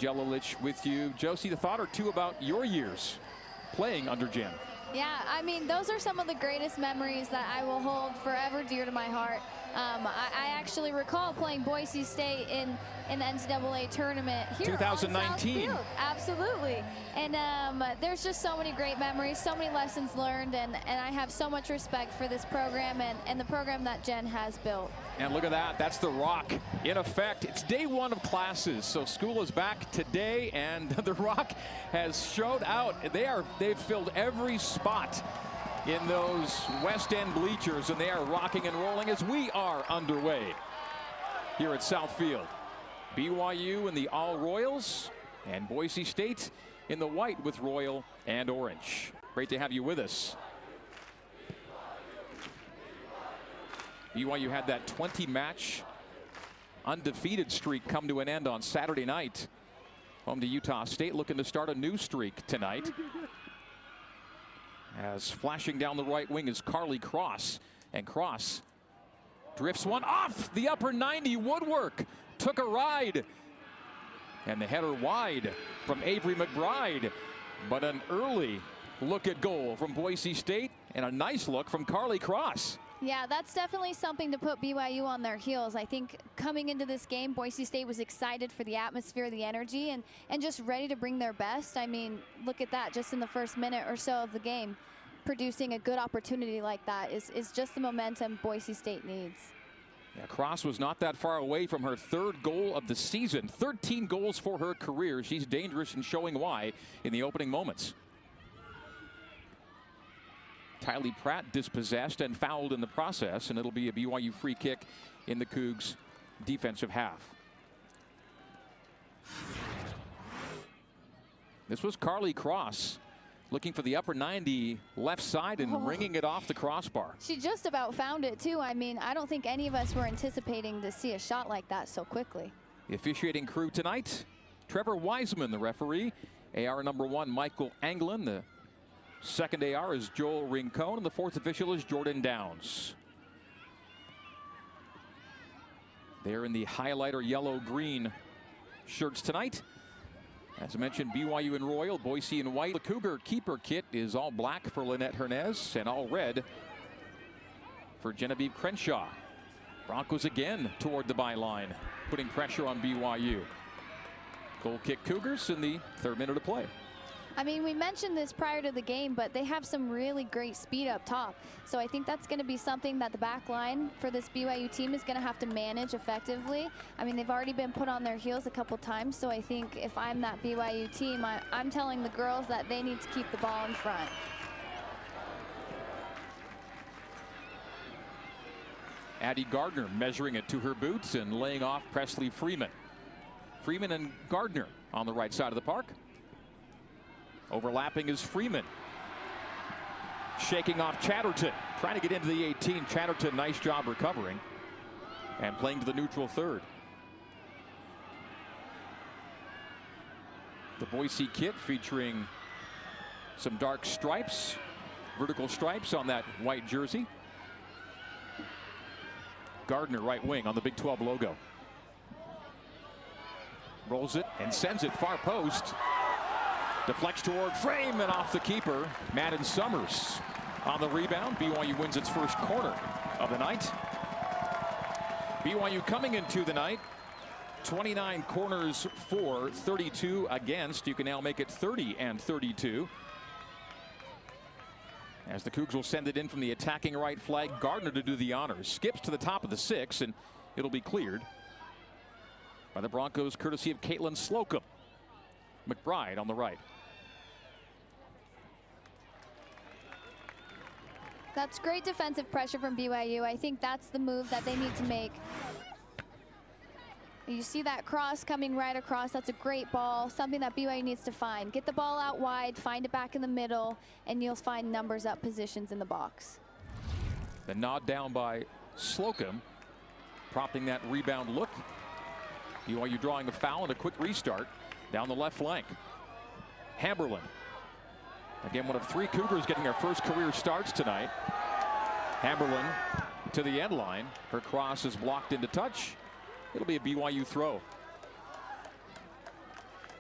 Jelilich with you. Josie, the thought or two about your years playing under Jen? Yeah, I mean, those are some of the greatest memories that I will hold forever dear to my heart. I actually recall playing Boise State in the NCAA tournament here 2019. on South Field. Absolutely. And there's just so many great memories, so many lessons learned, and I have so much respect for this program and the program that Jen has built. And look at that. That's the Rock in effect. It's day one of classes, so school is back today, and the Rock has showed out. They've filled every spot in those West End bleachers, and they are rocking and rolling as we are underway here at South Field. BYU in the all Royals and Boise State in the white with Royal and orange. Great to have you with us. BYU had that 20-match undefeated streak come to an end on Saturday night. Home to Utah State, looking to start a new streak tonight. As flashing down the right wing is Carly Cross, and Cross drifts one off the upper 90. Woodwork took a ride, and the header wide from Avery McBride, but an early look at goal from Boise State and a nice look from Carly Cross. Yeah, that's definitely something to put BYU on their heels. I think coming into this game, Boise State was excited for the atmosphere, the energy, and just ready to bring their best. I mean, look at that, just in the first minute or so of the game. Producing a good opportunity like that is just the momentum Boise State needs. Yeah, Cross was not that far away from her third goal of the season. 13 goals for her career. She's dangerous and showing why in the opening moments. Tylee Pratt dispossessed and fouled in the process, and it'll be a BYU free kick in the Cougs' defensive half. This was Carly Cross looking for the upper 90 left side and ringing it off the crossbar. She just about found it too. I mean, I don't think any of us were anticipating to see a shot like that so quickly. The officiating crew tonight, Trevor Wiseman, the referee. AR number 1, Michael Anglin. The second AR is Joel Rincon, and the fourth official is Jordan Downs. They're in the highlighter yellow-green shirts tonight. As I mentioned, BYU in royal, Boise in white. The Cougar keeper kit is all black for Lynette Hernez and all red for Genevieve Crenshaw. Broncos again toward the byline, putting pressure on BYU. Goal kick Cougars in the third minute of play. I mean, we mentioned this prior to the game, but they have some really great speed up top. So I think that's going to be something that the back line for this BYU team is going to have to manage effectively. I mean, they've already been put on their heels a couple times. So I think if I'm that BYU team, I'm telling the girls that they need to keep the ball in front. Addie Gardner measuring it to her boots and laying off Presley Freeman. Freeman and Gardner on the right side of the park. Overlapping is Freeman. Shaking off Chatterton. Trying to get into the 18. Chatterton, nice job recovering. And playing to the neutral third. The Boise kit featuring some dark stripes. Vertical stripes on that white jersey. Gardner right wing on the Big 12 logo. Rolls it and sends it far post. Deflects toward frame and off the keeper. Madden Summers on the rebound. BYU wins its first corner of the night. BYU coming into the night 29 corners for, 32 against. You can now make it 30 and 32. As the Cougs will send it in from the attacking right flag. Gardner to do the honors. Skips to the top of the 6, and it'll be cleared by the Broncos courtesy of Caitlin Slocum. McBride on the right. That's great defensive pressure from BYU. I think that's the move that they need to make. You see that cross coming right across. That's a great ball, something that BYU needs to find. Get the ball out wide, find it back in the middle, and you'll find numbers up positions in the box. The nod down by Slocum, prompting that rebound look. BYU drawing a foul and a quick restart down the left flank. Hamberlin. Again, one of 3 Cougars getting their first career starts tonight. Hamberlin to the end line. Her cross is blocked into touch. It'll be a BYU throw.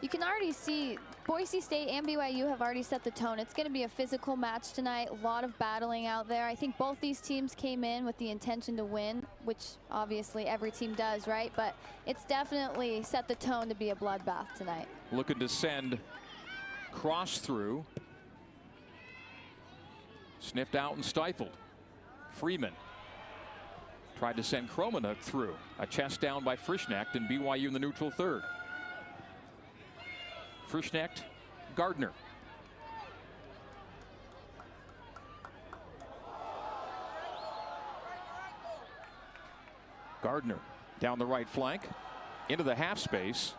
You can already see Boise State and BYU have already set the tone. It's going to be a physical match tonight, a lot of battling out there. I think both these teams came in with the intention to win, which obviously every team does, right? But it's definitely set the tone to be a bloodbath tonight. Looking to send cross through. Sniffed out and stifled. Freeman tried to send Kromenhoek through. A chest down by Frischnecht, and BYU in the neutral third. Frischnecht, Gardner. Gardner down the right flank, into the half space,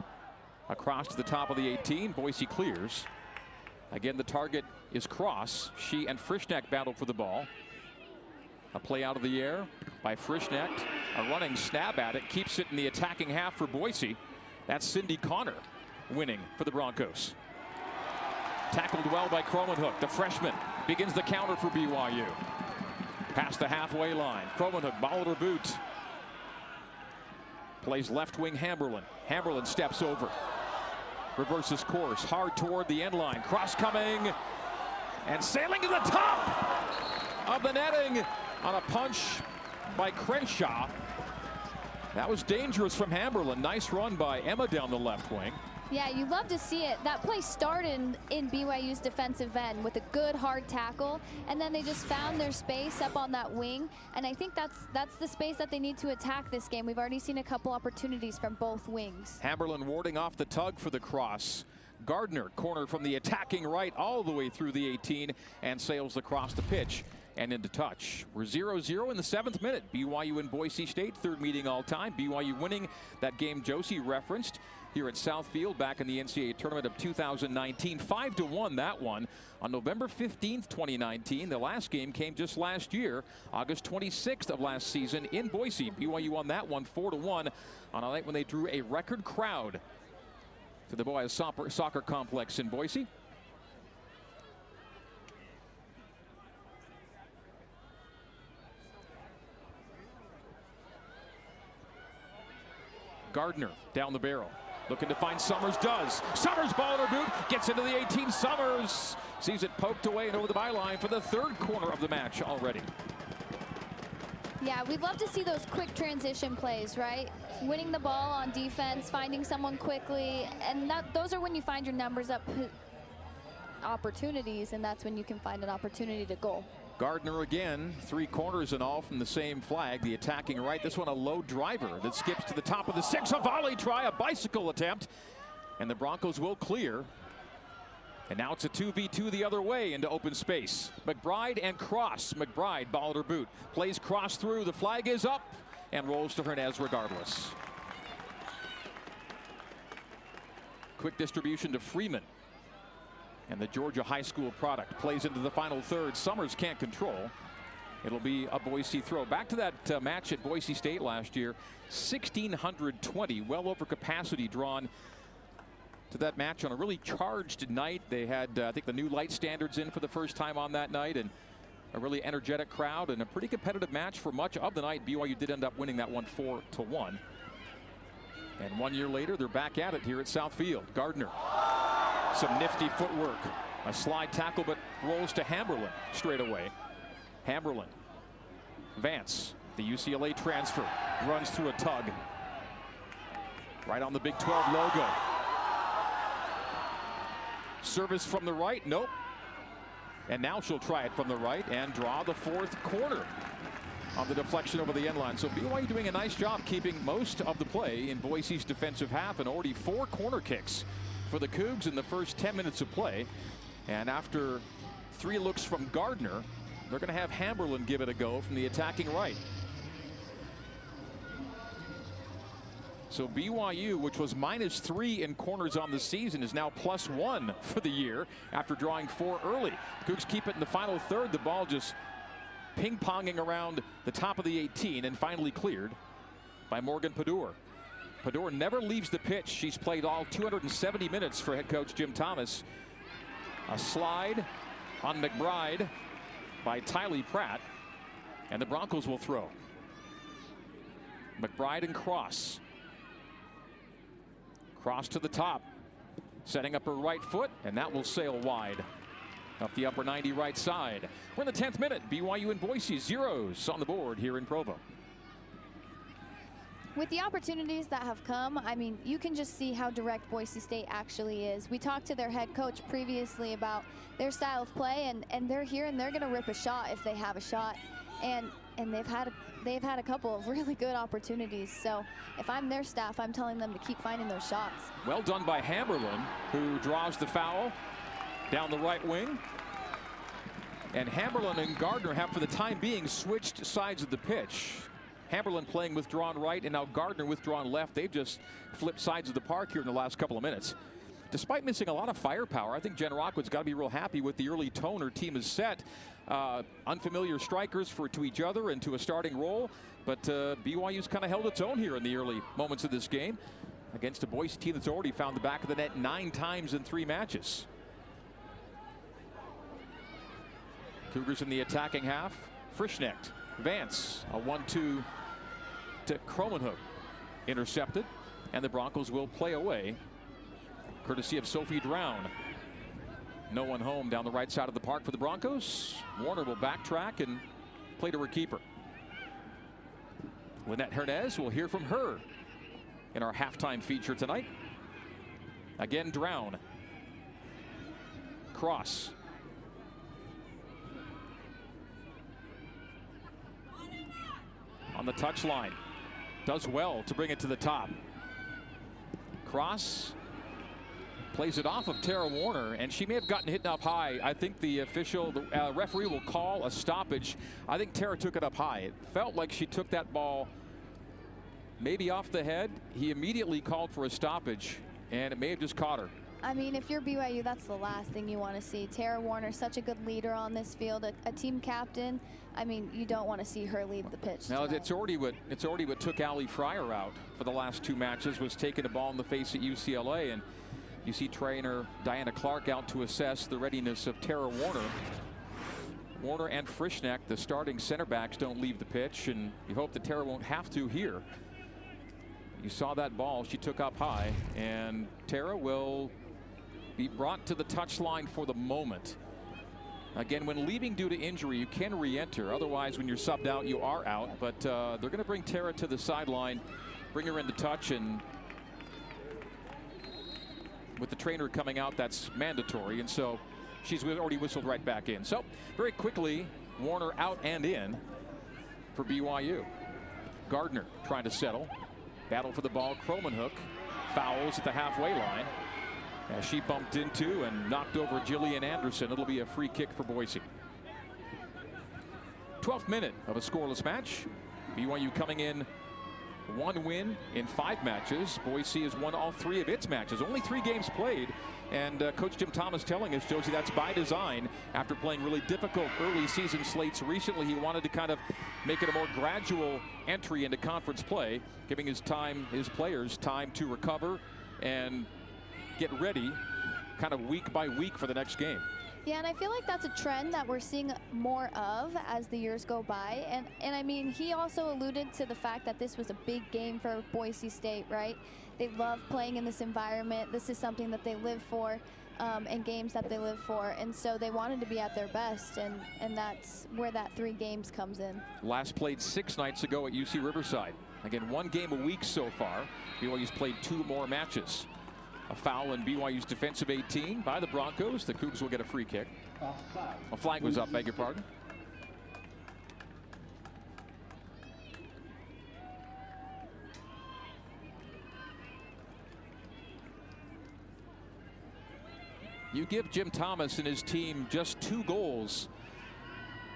across to the top of the 18. Boise clears. Again, the target is Cross. She and Frischnecht battle for the ball. A play out of the air by Frischnecht. A running snap at it, keeps it in the attacking half for Boise. That's Cindy Connor winning for the Broncos. Tackled well by Kromenhoek. The freshman begins the counter for BYU. Past the halfway line. Kromenhoek, ball at her boot. Plays left wing Hamberlin. Hamberlin steps over. Reverses course. Hard toward the end line. Cross coming. And sailing to the top of the netting on a punch by Crenshaw. That was dangerous from Hamberlin. Nice run by Emma down the left wing. Yeah, you love to see it. That play started in BYU's defensive end with a good hard tackle, and then they just found their space up on that wing, and I think that's the space that they need to attack this game. We've already seen a couple opportunities from both wings. Hamberlin warding off the tug for the cross. Gardner corner from the attacking right all the way through the 18 and sails across the pitch and into touch. We're 0-0 in the 7th minute. BYU and Boise State, third meeting all time. BYU winning that game Josie referenced here at Southfield back in the NCAA tournament of 2019. 5-1 that one on November 15th, 2019. The last game came just last year, August 26th of last season in Boise. BYU won that one 4-1 on a night when they drew a record crowd to the Boise soccer complex in Boise. Gardner down the barrel. Looking to find Summers, does. Summers, ball in her boot, gets into the 18. Summers sees it poked away and over the byline for the third corner of the match already. Yeah, we'd love to see those quick transition plays, right? Winning the ball on defense, finding someone quickly, and those are when you find your numbers up opportunities, and that's when you can find an opportunity to goal. Gardner again, 3 corners and all from the same flag. The attacking right. This one a low driver that skips to the top of the 6. A volley try, a bicycle attempt. And the Broncos will clear. And now it's a 2v2 the other way into open space. McBride and Cross. McBride, ball at her boot. Plays cross through. The flag is up and rolls to Hernandez regardless. Quick distribution to Freeman. And the Georgia high school product plays into the final third. Summers can't control. It'll be a Boise throw. Back to that match at Boise State last year. 1,620, well over capacity drawn to that match on a really charged night. They had, I think, the new light standards in for the first time on that night, and a really energetic crowd and a pretty competitive match for much of the night. BYU did end up winning that one 4-1. And 1 year later, they're back at it here at Southfield. Gardner. Some nifty footwork. A slide tackle, but rolls to Hamberlin straight away. Hamberlin. Vance, the UCLA transfer, runs through a tug. Right on the Big 12 logo. Service from the right, nope. And now she'll try it from the right and draw the 4th corner on the deflection over the end line. So BYU doing a nice job keeping most of the play in Boise's defensive half, and already 4 corner kicks for the Cougs in the first 10 minutes of play. And after 3 looks from Gardner, they're going to have Hamberlin give it a go from the attacking right. So BYU, which was -3 in corners on the season, is now +1 for the year after drawing 4 early. Cougs keep it in the final third. The ball just ping-ponging around the top of the 18 and finally cleared by Morgan Padour. Padour never leaves the pitch. She's played all 270 minutes for head coach Jim Thomas. A slide on McBride by Tylee Pratt, and the Broncos will throw. McBride and Cross. Cross to the top. Setting up her right foot, and that will sail wide. Up the upper 90 right side. We're in the 10th minute. BYU and Boise, zeros on the board here in Provo. With the opportunities that have come, I mean, you can just see how direct Boise State actually is. We talked to their head coach previously about their style of play, and they're here and they're going to rip a shot if they have a shot. And they've had a couple of really good opportunities. So if I'm their staff, I'm telling them to keep finding those shots. Well done by Hamberlin, who draws the foul down the right wing. And Hamberlin and Gardner have, for the time being, switched sides of the pitch. Hamberlin playing withdrawn right, and now Gardner withdrawn left. They've just flipped sides of the park here in the last couple of minutes. Despite missing a lot of firepower, I think Jen Rockwood's got to be real happy with the early tone her team has set. Unfamiliar strikers to each other and to a starting role, but BYU's kind of held its own here in the early moments of this game against a Boise team that's already found the back of the net 9 times in 3 matches. Cougars in the attacking half. Frischnecht, Vance, a 1-2 to Kromenhoek, intercepted, and the Broncos will play away, courtesy of Sophie Drown. No one home down the right side of the park for the Broncos. Warner will backtrack and play to her keeper. Lynette Hernandez, will hear from her in our halftime feature tonight. Again, Drown. Cross. On the touchline. Does well to bring it to the top. Cross. Plays it off of Tara Warner, and she may have gotten hit up high. I think the referee will call a stoppage. I think Tara took it up high. It felt like she took that ball maybe off the head. He immediately called for a stoppage, and it may have just caught her. I mean, if you're BYU, that's the last thing you want to see. Tara Warner, such a good leader on this field, a team captain. I mean, you don't want to see her leave the pitch. Now, tonight. it's already what took Allie Fryer out for the last 2 matches, was taking a ball in the face at UCLA, and you see trainer Diana Clark out to assess the readiness of Tara Warner. Warner and Frischnecht, the starting center backs, don't leave the pitch, and you hope that Tara won't have to here. You saw that ball she took up high, and Tara will be brought to the touchline for the moment. Again, when leaving due to injury, you can re-enter. Otherwise, when you're subbed out, you are out. But they're going to bring Tara to the sideline, bring her into touch, and with the trainer coming out, that's mandatory. And so she's already whistled right back in. So very quickly, Warner out and in for BYU. Gardner trying to settle. Battle for the ball. Kromenhoek fouls at the halfway line as she bumped into and knocked over Jillian Anderson. It'll be a free kick for Boise. 12th minute of a scoreless match. BYU coming in 1 win in 5 matches. Boise has won all 3 of its matches. Only 3 games played. And Coach Jim Thomas telling us, Josie, that's by design. After playing really difficult early season slates recently, he wanted to kind of make it a more gradual entry into conference play, giving his players time to recover and get ready kind of week by week for the next game. Yeah, and I feel like that's a trend that we're seeing more of as the years go by. And I mean, he also alluded to the fact that this was a big game for Boise State, right? They love playing in this environment. This is something that they live for, and games that they live for. And so they wanted to be at their best, and that's where that 3 games comes in. Last played 6 nights ago at UC Riverside. Again, 1 game a week so far. BYU's played 2 more matches. A foul in BYU's defensive 18 by the Broncos. The Cougs will get a free kick. A flag was up, beg your pardon. You give Jim Thomas and his team just 2 goals,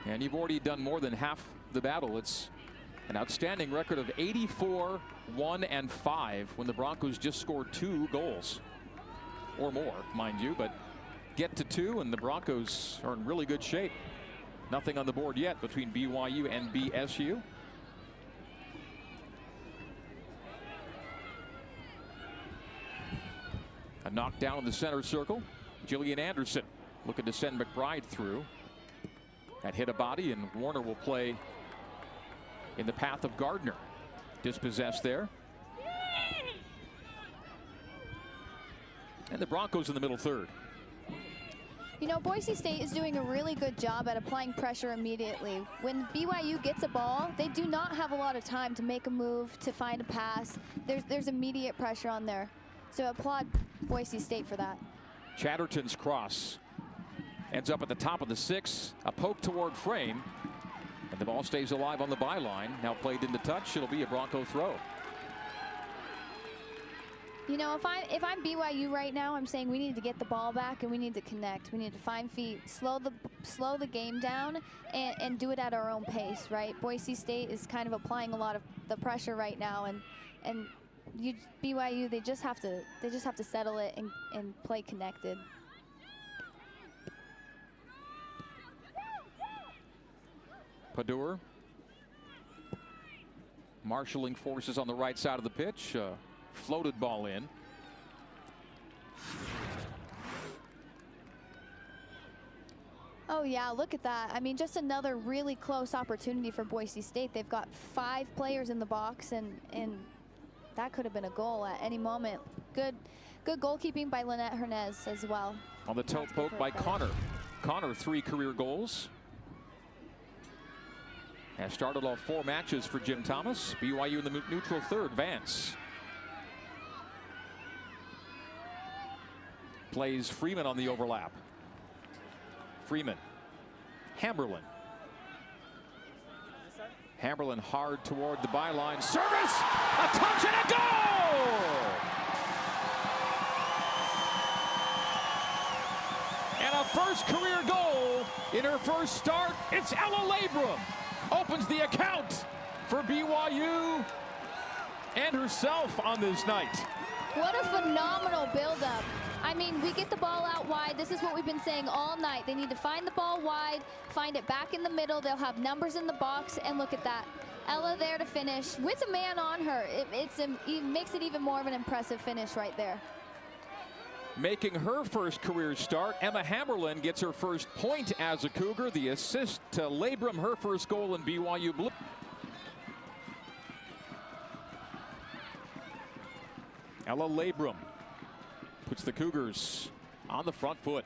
and you've already done more than half the battle. It's an outstanding record of 84, 1 and 5 when the Broncos just scored 2 goals or more, mind you, but get to 2 and the Broncos are in really good shape. Nothing on the board yet between BYU and BSU. A knockdown in the center circle. Jillian Anderson looking to send McBride through. That hit a body, and Warner will play in the path of Gardner. Dispossessed there. And the Broncos in the middle third. You know, Boise State is doing a really good job at applying pressure immediately. When BYU gets a ball, they do not have a lot of time to make a move, to find a pass. There's immediate pressure on there. So applaud Boise State for that. Chatterton's cross ends up at the top of the 6. A poke toward frame. And the ball stays alive on the byline. Now played into touch. It'll be a Bronco throw. You know, if I'm BYU right now, I'm saying we need to get the ball back and we need to connect. We need to find feet, slow the game down, and do it at our own pace, right? Boise State is kind of applying a lot of the pressure right now, and BYU, they just have to settle it and play connected. Padur marshaling forces on the right side of the pitch. Floated ball in. Oh yeah, look at that. I mean, just another really close opportunity for Boise State. They've got 5 players in the box, and that could have been a goal at any moment. Good goalkeeping by Lynette Hernez as well. On the toe poke by Connor. Connor, 3 career goals. Has started all 4 matches for Jim Thomas. BYU in the neutral third. Vance plays Freeman on the overlap. Freeman. Hamberlin. Hamberlin hard toward the byline. Service! A touch and a goal! And a first career goal in her first start. It's Ella Labrum. Opens the account for BYU and herself on this night. What a phenomenal buildup. I mean, we get the ball out wide. This is what we've been saying all night. They need to find the ball wide, find it back in the middle. They'll have numbers in the box, and look at that. Ella there to finish with a man on her. It makes it even more of an impressive finish right there. Making her first career start, Emma Hamberlin gets her first point as a Cougar. The assist to Labrum, her first goal in BYU blue. Ella Labrum puts the Cougars on the front foot.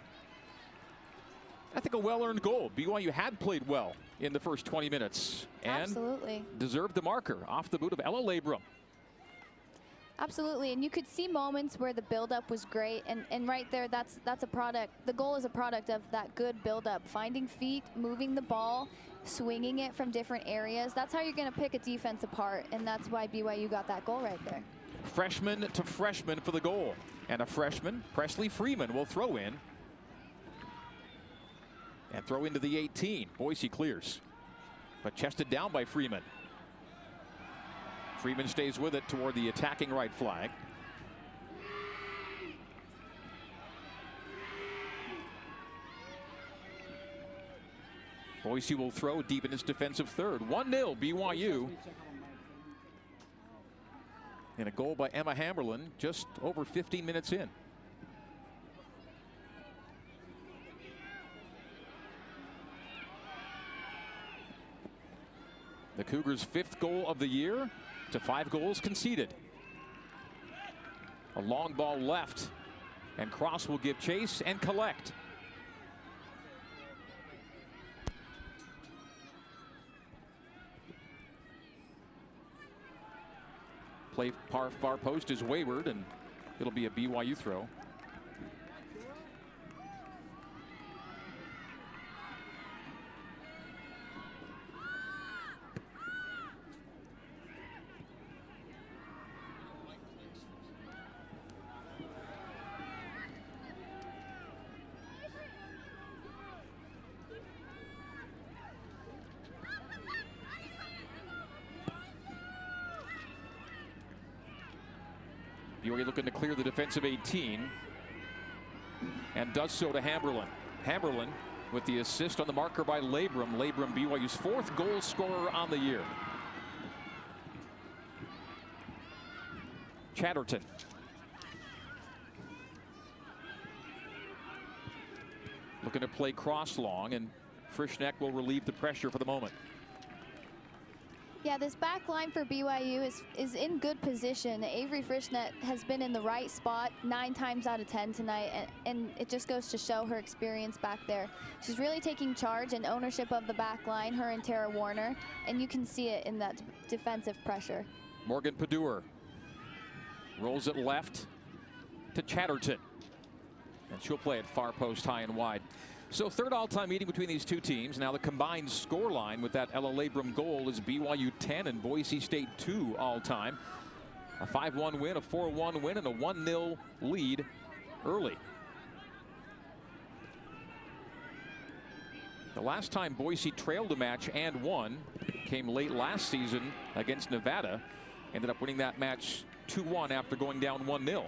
I think a well-earned goal. BYU had played well in the first 20 minutes. And absolutely deserved the marker off the boot of Ella Labrum. Absolutely, and you could see moments where the buildup was great, and right there, that's a product. The goal is a product of that good buildup, finding feet, moving the ball, swinging it from different areas. That's how you're going to pick a defense apart, and that's why BYU got that goal right there. Freshman to freshman for the goal, and a freshman, Presley Freeman, will throw in. And throw into the 18. Boise clears, but chested down by Freeman. Freeman stays with it toward the attacking right flag. Boise will throw deep in its defensive third. 1-0 BYU. And a goal by Emma Hamberlin just over 15 minutes in. The Cougars' 5th goal of the year to 5 goals conceded. A long ball left, and Cross will give chase and collect. Play far post is wayward, and it'll be a BYU throw. BYU looking to clear the defensive 18, and does so to Hamberlin. Hamberlin with the assist on the marker by Labrum. Labrum, BYU's 4th goal scorer on the year. Chatterton. Looking to play Cross long, and Frischneck will relieve the pressure for the moment. Yeah, this back line for BYU is in good position. Avery Frischnet has been in the right spot 9 times out of 10 tonight, and it just goes to show her experience back there. She's really taking charge and ownership of the back line, her and Tara Warner, and you can see it in that defensive pressure. Morgan Padur rolls it left to Chatterton, and she'll play it far post, high and wide. So third all-time meeting between these two teams. Now the combined score line with that Ella Labrum goal is BYU 10 and Boise State 2 all-time. A 5-1 win, a 4-1 win, and a 1-0 lead early. The last time Boise trailed a match and won came late last season against Nevada. Ended up winning that match 2-1 after going down 1-0.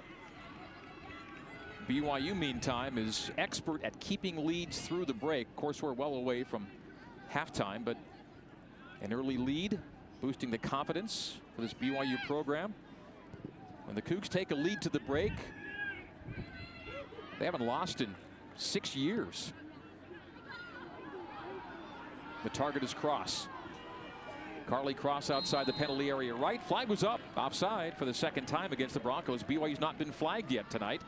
BYU, meantime, is expert at keeping leads through the break. Of course, we're well away from halftime, but an early lead boosting the confidence for this BYU program. When the Cougs take a lead to the break, they haven't lost in 6 years. The target is Cross. Carly Cross outside the penalty area right. Flag was up, offside for the second time against the Broncos. BYU's not been flagged yet tonight.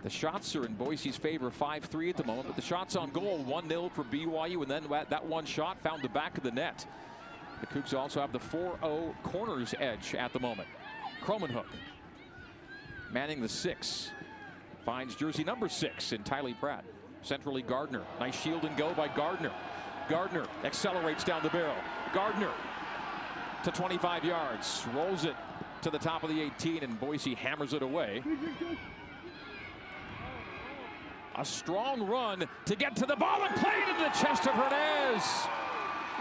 The shots are in Boise's favor, 5-3 at the moment, but the shots on goal, 1-0 for BYU, and then that one shot found the back of the net. The Cougs also have the 4-0 corners edge at the moment. Cromanhook manning the 6. Finds jersey number 6 in Tylee Pratt. Centrally Gardner. Nice shield and go by Gardner. Gardner accelerates down the barrel. Gardner to 25 yards. Rolls it to the top of the 18, and Boise hammers it away. A strong run to get to the ball and play it into the chest of Hernandez.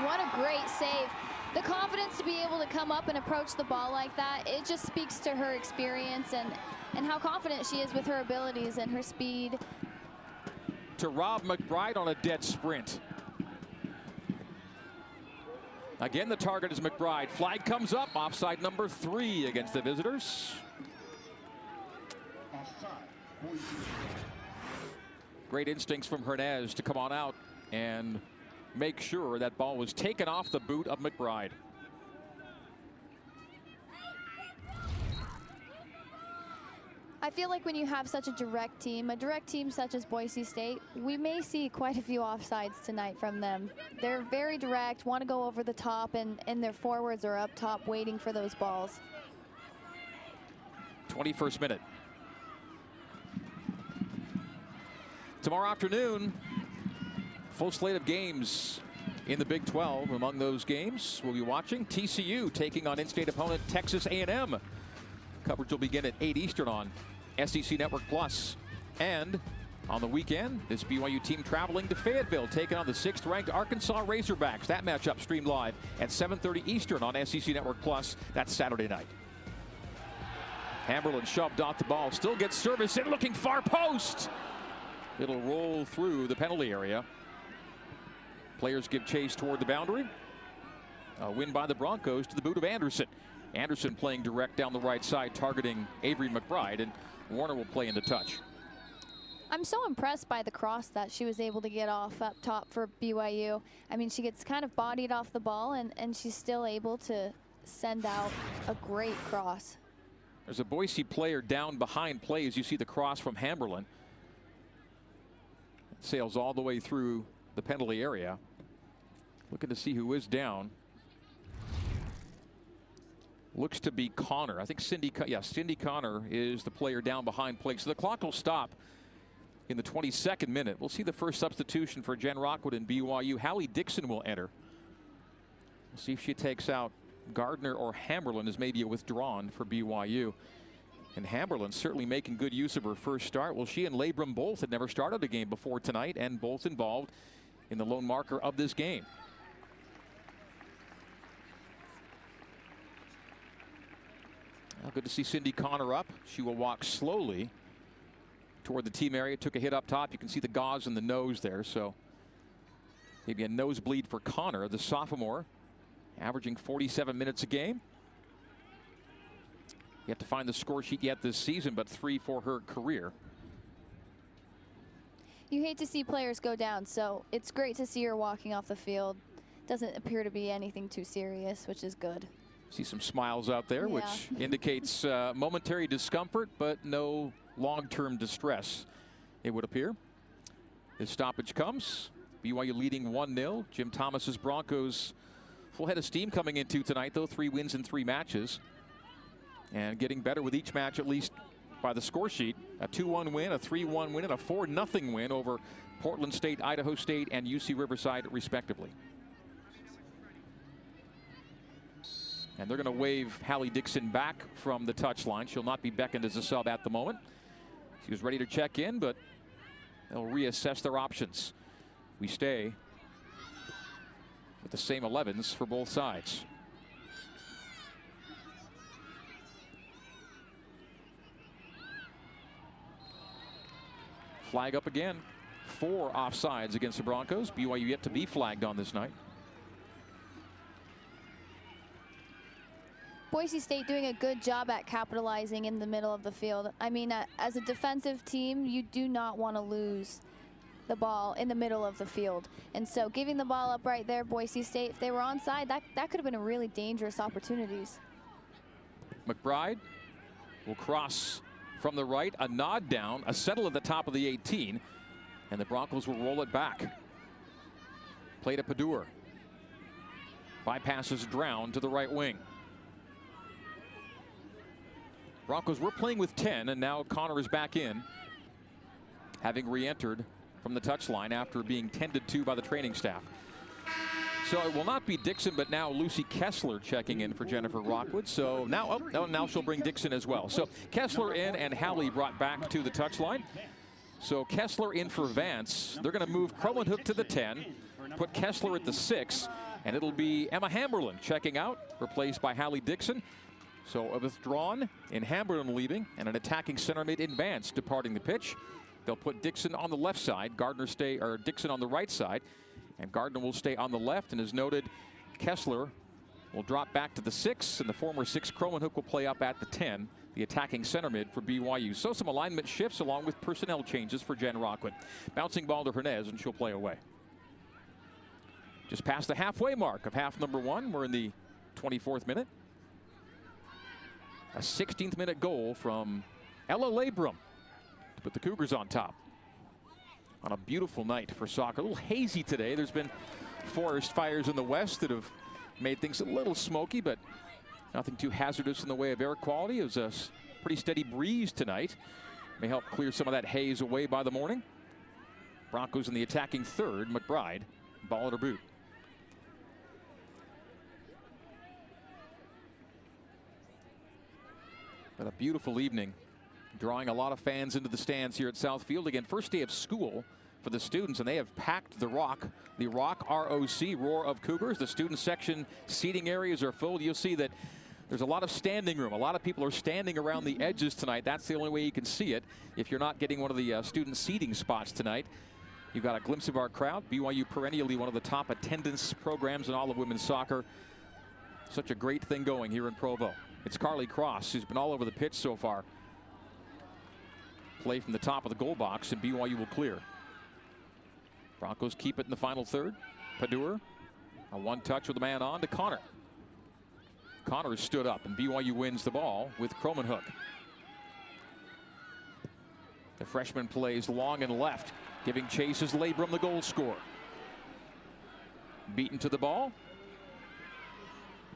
What a great save. The confidence to be able to come up and approach the ball like that, it just speaks to her experience and how confident she is with her abilities and her speed. To Rob McBride on a dead sprint. Again, the target is McBride. Flag comes up, offside number 3 against the visitors. Great instincts from Hernandez to come on out and make sure that ball was taken off the boot of McBride. I feel like when you have such a direct team such as Boise State, we may see quite a few offsides tonight from them. They're very direct, want to go over the top, and their forwards are up top waiting for those balls. 21st minute. Tomorrow afternoon, full slate of games in the Big 12. Among those games we'll be watching TCU taking on in-state opponent Texas A&M. Coverage will begin at 8 Eastern on SEC Network Plus. And on the weekend, this BYU team traveling to Fayetteville, taking on the 6th-ranked Arkansas Razorbacks. That matchup streamed live at 7:30 Eastern on SEC Network Plus. That's Saturday night. Hamberlin shoved off the ball, still gets service in, looking far post. It'll roll through the penalty area. Players give chase toward the boundary. A win by the Broncos to the boot of Anderson. Anderson playing direct down the right side, targeting Avery McBride, and Warner will play into touch. I'm so impressed by the cross that she was able to get off up top for BYU. I mean, she gets kind of bodied off the ball, and she's still able to send out a great cross. There's a Boise player down behind play as you see the cross from Hamberlin. It sails all the way through the penalty area. Looking to see who is down. Looks to be Connor. I think Cindy Connor is the player down behind play. So the clock will stop in the 22nd minute. We'll see the first substitution for Jen Rockwood and BYU. Hallie Dixon will enter. We'll see if she takes out Gardner or Hamberlin as maybe a withdrawn for BYU. And Hamberlin certainly making good use of her first start. Well, she and Labrum both had never started a game before tonight, and both involved in the lone marker of this game. Well, good to see Cindy Connor up. She will walk slowly toward the team area. Took a hit up top. You can see the gauze in the nose there, so maybe a nosebleed for Connor, the sophomore, averaging 47 minutes a game. Yet to find the score sheet yet this season, but 3 for her career. You hate to see players go down, so it's great to see her walking off the field. doesn't appear to be anything too serious, which is good. See some smiles out there, Yeah. which indicates momentary discomfort, but no long-term distress, it would appear. This stoppage comes. BYU leading 1-0. Jim Thomas's Broncos full head of steam coming into tonight, though. 3 wins in 3 matches. And getting better with each match, at least by the score sheet. A 2-1 win, a 3-1 win, and a 4-0 win over Portland State, Idaho State, and UC Riverside, respectively. And they're going to wave Hallie Dixon back from the touchline. She'll not be beckoned as a sub at the moment. She was ready to check in, but they'll reassess their options. We stay with the same 11s for both sides. Flag up again. 4 offsides against the Broncos. BYU yet to be flagged on this night. Boise State doing a good job at capitalizing in the middle of the field. I mean, as a defensive team, you do not want to lose the ball in the middle of the field. And so giving the ball up right there, Boise State, if they were onside, that could have been a really dangerous opportunities. McBride will cross from the right, a nod down, a settle at the top of the 18, and the Broncos will roll it back. Play to Padur. Bypasses Drown to the right wing. Broncos were playing with 10, and now Connor is back in, having re-entered from the touchline after being tended to by the training staff. So it will not be Dixon, but now Lucy Kessler checking in for Jennifer Rockwood. So now, now she'll bring Dixon as well. So Kessler in and Hallie brought back to the touchline. So Kessler in for Vance. They're going to move Crowenhook to the 10, put Kessler at the 6, and it'll be Emma Hamberlin checking out, replaced by Hallie Dixon. So a withdrawn in Hamberlin leaving, and an attacking center mid in Vance departing the pitch. They'll put Dixon on the left side, Dixon on the right side, and Gardner will stay on the left. And as noted, Kessler will drop back to the 6, and the former 6 Crowenhook will play up at the 10, the attacking center mid for BYU. So some alignment shifts along with personnel changes for Jen Rockwood. Bouncing ball to Hernez, and she'll play away. Just past the halfway mark of half number 1. We're in the 24th minute. A 16th minute goal from Ella Labrum to put the Cougars on top on a beautiful night for soccer. A little hazy today. There's been forest fires in the west that have made things a little smoky, but nothing too hazardous in the way of air quality. It was a pretty steady breeze tonight. May help clear some of that haze away by the morning. Broncos in the attacking third. McBride, ball at her boot. But a beautiful evening, drawing a lot of fans into the stands here at Southfield. Again, first day of school for the students, and they have packed the ROC, R-O-C, Roar of Cougars. The student section seating areas are full. You'll see that there's a lot of standing room. A lot of people are standing around the edges tonight. That's the only way you can see it if you're not getting one of the student seating spots tonight. You've got a glimpse of our crowd. BYU perennially one of the top attendance programs in all of women's soccer. Such a great thing going here in Provo. It's Carly Cross, who's been all over the pitch so far. Play from the top of the goal box, and BYU will clear. Broncos keep it in the final third. Padur, a one-touch with a man on to Connor. Connor stood up, and BYU wins the ball with Crowenhook. The freshman plays long and left, giving chase as Labrum the goal scorer. Beaten to the ball.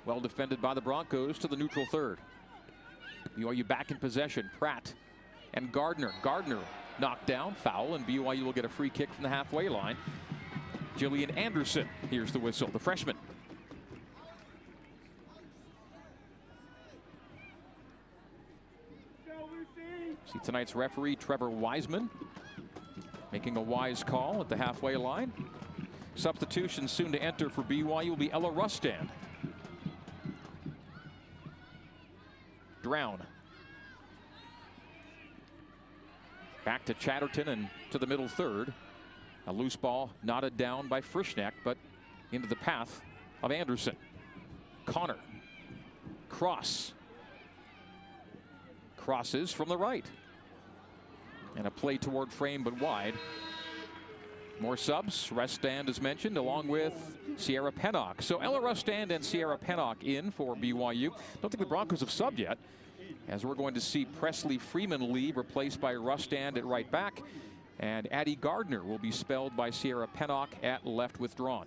Well defended by the Broncos to the neutral third. BYU back in possession. Pratt and Gardner. Gardner knocked down, foul, and BYU will get a free kick from the halfway line. Jillian Anderson, here's the whistle, the freshman. See tonight's referee, Trevor Wiseman, making a wise call at the halfway line. Substitution soon to enter for BYU will be Ella Rustand. Drown. Back to Chatterton and to the middle third. A loose ball knotted down by Frischneck, but into the path of Anderson. Connor. Cross. Crosses from the right. And a play toward frame but wide. More subs. Rustand is mentioned, along with Sierra Pennock. So Ella Rustand and Sierra Pennock in for BYU. Don't think the Broncos have subbed yet, as we're going to see Presley Freeman leave, replaced by Rustand at right back. And Addie Gardner will be spelled by Sierra Pennock at left withdrawn.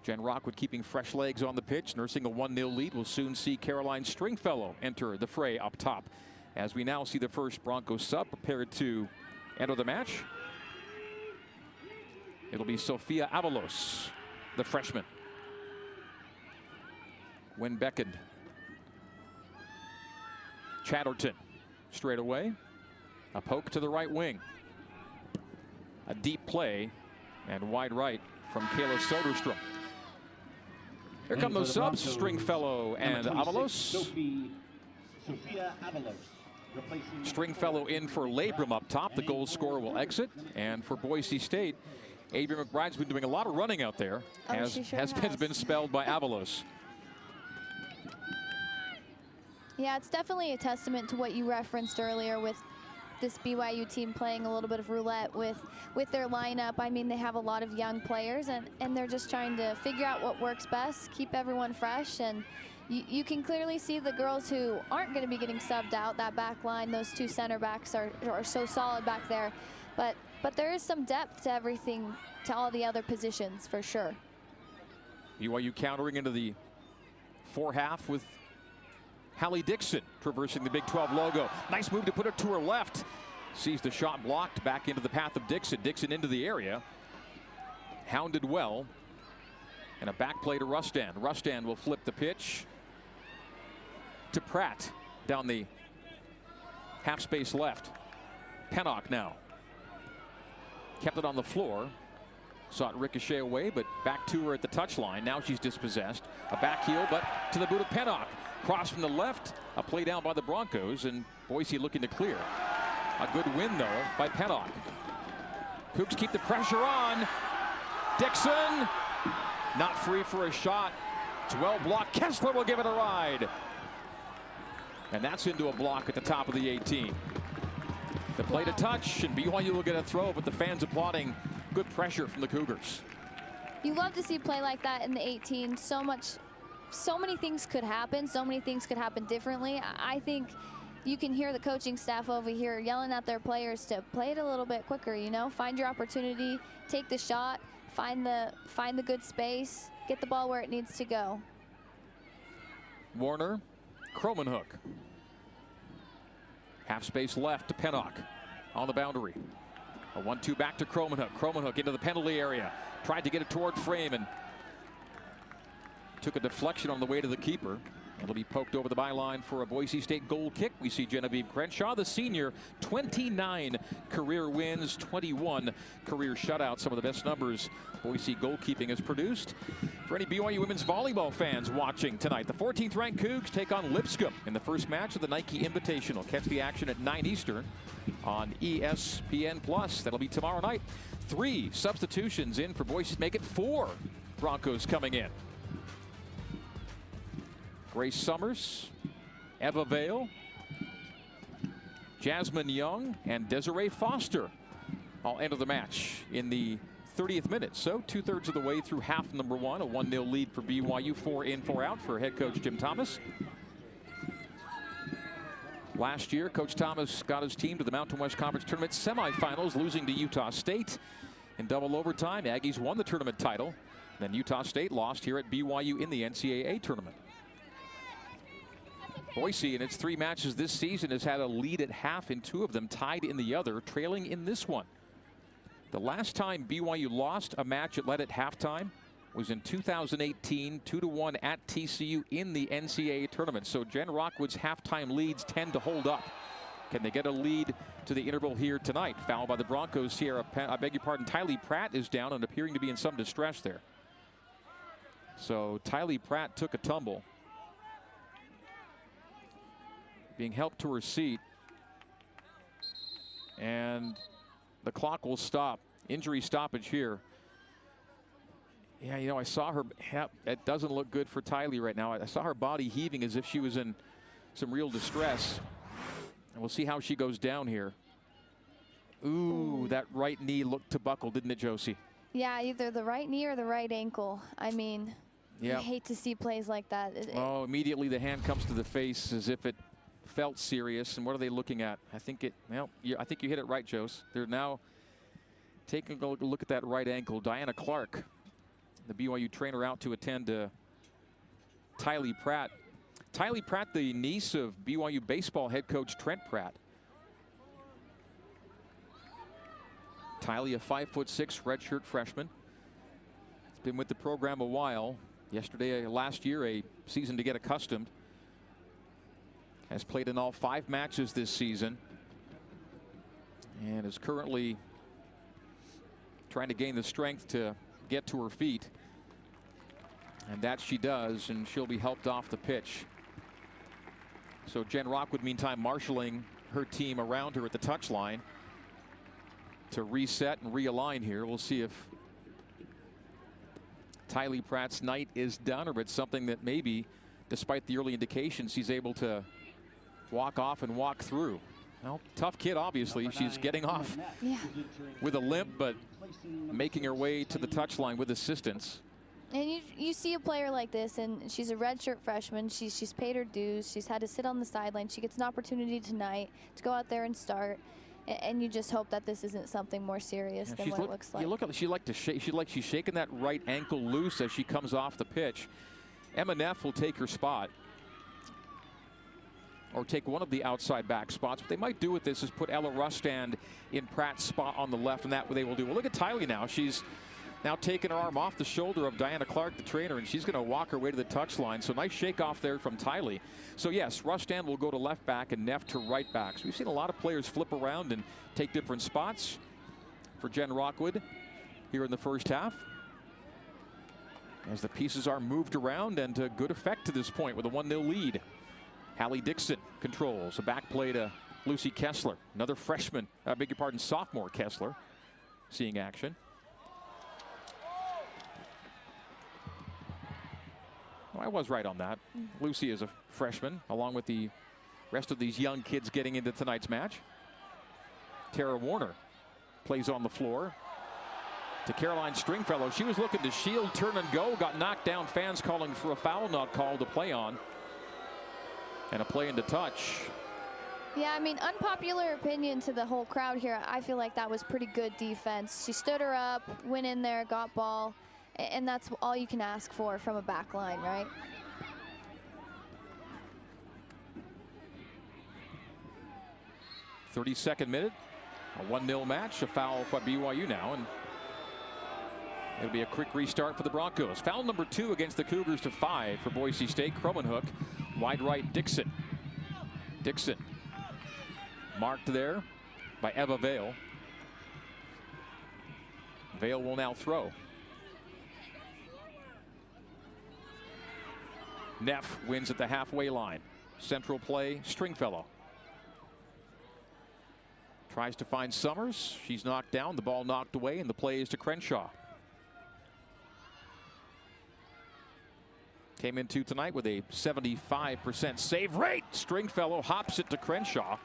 Jen Rockwood keeping fresh legs on the pitch, nursing a 1-0 lead. We'll soon see Caroline Stringfellow enter the fray up top, as we now see the first Broncos sub prepared to enter the match. It'll be Sofia Avalos, the freshman. When beckoned. Chatterton straight away. A poke to the right wing. A deep play and wide right from Kayla Soderstrom. Here come those subs, Stringfellow and Avalos. Sofia Avalos. Stringfellow in for Labrum up top. The goal scorer will exit. And for Boise State, Adrian McBride's been doing a lot of running out there. Has been spelled by Avalos. Yeah, it's definitely a testament to what you referenced earlier with this BYU team playing a little bit of roulette with their lineup. I mean, they have a lot of young players, and they're just trying to figure out what works best, keep everyone fresh. And you can clearly see the girls who aren't going to be getting subbed out. That back line, those two center backs are so solid back there. But there is some depth to everything, to all the other positions, for sure. BYU countering into the forehalf with Hallie Dixon traversing the Big 12 logo. Nice move to put it to her left. Sees the shot blocked, back into the path of Dixon. Dixon into the area. Hounded well. And a back play to Rustand. Rustand will flip the pitch to Pratt down the half space left. Pennock now. Kept it on the floor. Saw it ricochet away, but back to her at the touchline. Now she's dispossessed. A back heel, but to the boot of Pennock. Cross from the left, a play down by the Broncos, and Boise looking to clear. A good win, though, by Pennock. Cougs keep the pressure on. Dixon, not free for a shot. It's well blocked. Kessler will give it a ride. And that's into a block at the top of the 18. The play to touch, and BYU will get a throw, but the fans applauding. Good pressure from the Cougars. You love to see play like that in the 18. So many things could happen. So many things could happen differently. I think you can hear the coaching staff over here yelling at their players to play it a little bit quicker, you know, find your opportunity, take the shot, find the good space, get the ball where it needs to go. Warner, Cromanhook. Half space left to Pennock on the boundary. A 1-2 back to Cromanhook. Cromanhook into the penalty area. Tried to get it toward Freeman. Took a deflection on the way to the keeper. It'll be poked over the byline for a Boise State goal kick. We see Genevieve Crenshaw, the senior, 29 career wins, 21 career shutouts. Some of the best numbers Boise goalkeeping has produced. For any BYU women's volleyball fans watching tonight, the 14th ranked Cougs take on Lipscomb in the first match of the Nike Invitational. Catch the action at 9 Eastern on ESPN+. That'll be tomorrow night. 3 substitutions in for Boise. Make it 4 Broncos coming in. Grace Summers, Eva Vale, Jasmine Young, and Desiree Foster all enter the match in the 30th minute. So 2/3 of the way through half number 1, a 1-0 lead for BYU, 4 in, 4 out for head coach Jim Thomas. Last year, Coach Thomas got his team to the Mountain West Conference Tournament semifinals, losing to Utah State. In double overtime, Aggies won the tournament title. Then Utah State lost here at BYU in the NCAA tournament. Boise, in its 3 matches this season, has had a lead at half in 2 of them, tied in the other, trailing in this one. The last time BYU lost a match it led at halftime was in 2018, 2-1 at TCU in the NCAA tournament. So Jen Rockwood's halftime leads tend to hold up. Can they get a lead to the interval here tonight? Foul by the Broncos. Tylee Pratt is down and appearing to be in some distress there. So Tylee Pratt took a tumble, being helped to her seat, and the clock will stop. Injury stoppage here. Yeah, you know, I saw her. It doesn't look good for Tylee right now. I saw her body heaving as if she was in some real distress. And we'll see how she goes down here. Ooh, that right knee looked to buckle, didn't it, Josie? Yeah, either the right knee or the right ankle. I mean, yeah. I hate to see plays like that. Oh, immediately the hand comes to the face as if it felt serious. And what are they looking at? I think I think you hit it right, Jose. They're now taking a look at that right ankle. Diana Clark, the BYU trainer, out to attend to Tylee Pratt. Tylee Pratt, the niece of BYU baseball head coach Trent Pratt. Tylee, a 5'6" redshirt freshman. Has been with the program a while. Yesterday, last year, a season to get accustomed. Has played in all 5 matches this season. And is currently trying to gain the strength to get to her feet. And that she does, and she'll be helped off the pitch. So Jen Rockwood, meantime, marshaling her team around her at the touchline to reset and realign here. We'll see if Tylee Pratt's night is done, or it's something that maybe, despite the early indications, he's able to walk off and walk through. Well, tough kid, obviously. She's getting off with a limp, but making her way to the touchline with assistance. And you see a player like this, and she's a redshirt freshman. She's paid her dues. She's had to sit on the sideline. She gets an opportunity tonight to go out there and start. And you just hope that this isn't something more serious than what it looks like. You look at she's shaking that right ankle loose as she comes off the pitch. Emma Neff will take her spot, or take one of the outside back spots. What they might do with this is put Ella Rustand in Pratt's spot on the left, and that what they will do. Well, look at Tylee now. She's now taking her arm off the shoulder of Diana Clark, the trainer, and she's going to walk her way to the touchline. So nice shake off there from Tylee. So yes, Rustand will go to left back and Neff to right back. So we've seen a lot of players flip around and take different spots for Jen Rockwood here in the first half, as the pieces are moved around, and to good effect to this point with a 1-0 lead. Hallie Dixon controls a back play to Lucy Kessler, another freshman, sophomore Kessler, seeing action. Well, I was right on that. Lucy is a freshman, along with the rest of these young kids getting into tonight's match. Tara Warner plays on the floor to Caroline Stringfellow. She was looking to shield, turn and go, got knocked down. Fans calling for a foul, not called to play on. And a play into touch. Yeah, I mean, unpopular opinion to the whole crowd here. I feel like that was pretty good defense. She stood her up, went in there, got ball. And that's all you can ask for from a back line, right? .32 minute, a 1-0 match, a foul for BYU now, and it'll be a quick restart for the Broncos. Foul number 2 against the Cougars to 5 for Boise State. Cromanhook, wide right, Dixon. Dixon marked there by Eva Vale. Vale will now throw. Neff wins at the halfway line. Central play, Stringfellow. Tries to find Summers. She's knocked down. The ball knocked away, and the play is to Crenshaw. Came into tonight with a 75% save rate. Stringfellow hops it to Crenshaw.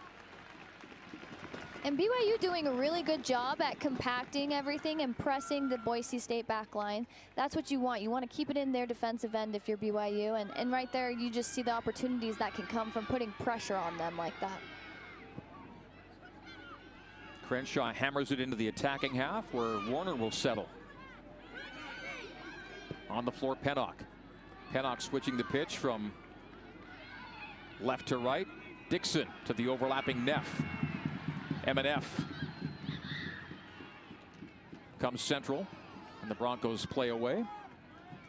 And BYU doing a really good job at compacting everything and pressing the Boise State back line. That's what you want. You want to keep it in their defensive end if you're BYU. And right there, you just see the opportunities that can come from putting pressure on them like that. Crenshaw hammers it into the attacking half, where Warner will settle. On the floor, Pennock. Pennock switching the pitch from left to right. Dixon to the overlapping Neff. MNF comes central, and the Broncos play away,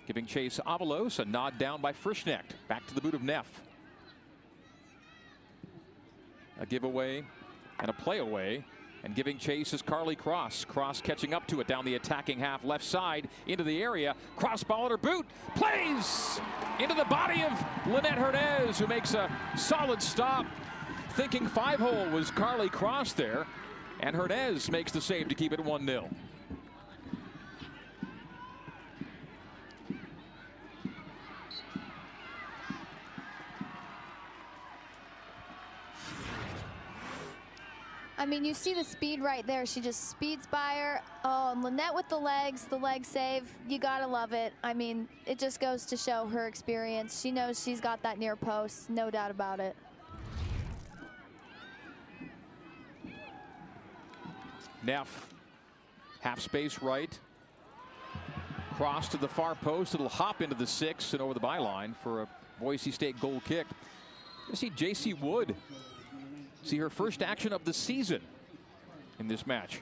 giving chase Avalos. A nod down by Frischknecht. Back to the boot of Neff. A giveaway and a play away, and giving chase is Carly Cross. Cross catching up to it down the attacking half, left side into the area. Cross ball at her boot, plays into the body of Lynette Hernandez, who makes a solid stop. Thinking 5-hole was Carly Cross there, and Hernandez makes the save to keep it 1-0. I mean, you see the speed right there. She just speeds by her. Oh, and Lynette with the leg save. You gotta love it. I mean, it just goes to show her experience. She knows she's got that near post, no doubt about it. Neff, half space right. Cross to the far post. It'll hop into the 6 and over the byline for a Boise State goal kick. You see J.C. Wood. See her first action of the season in this match.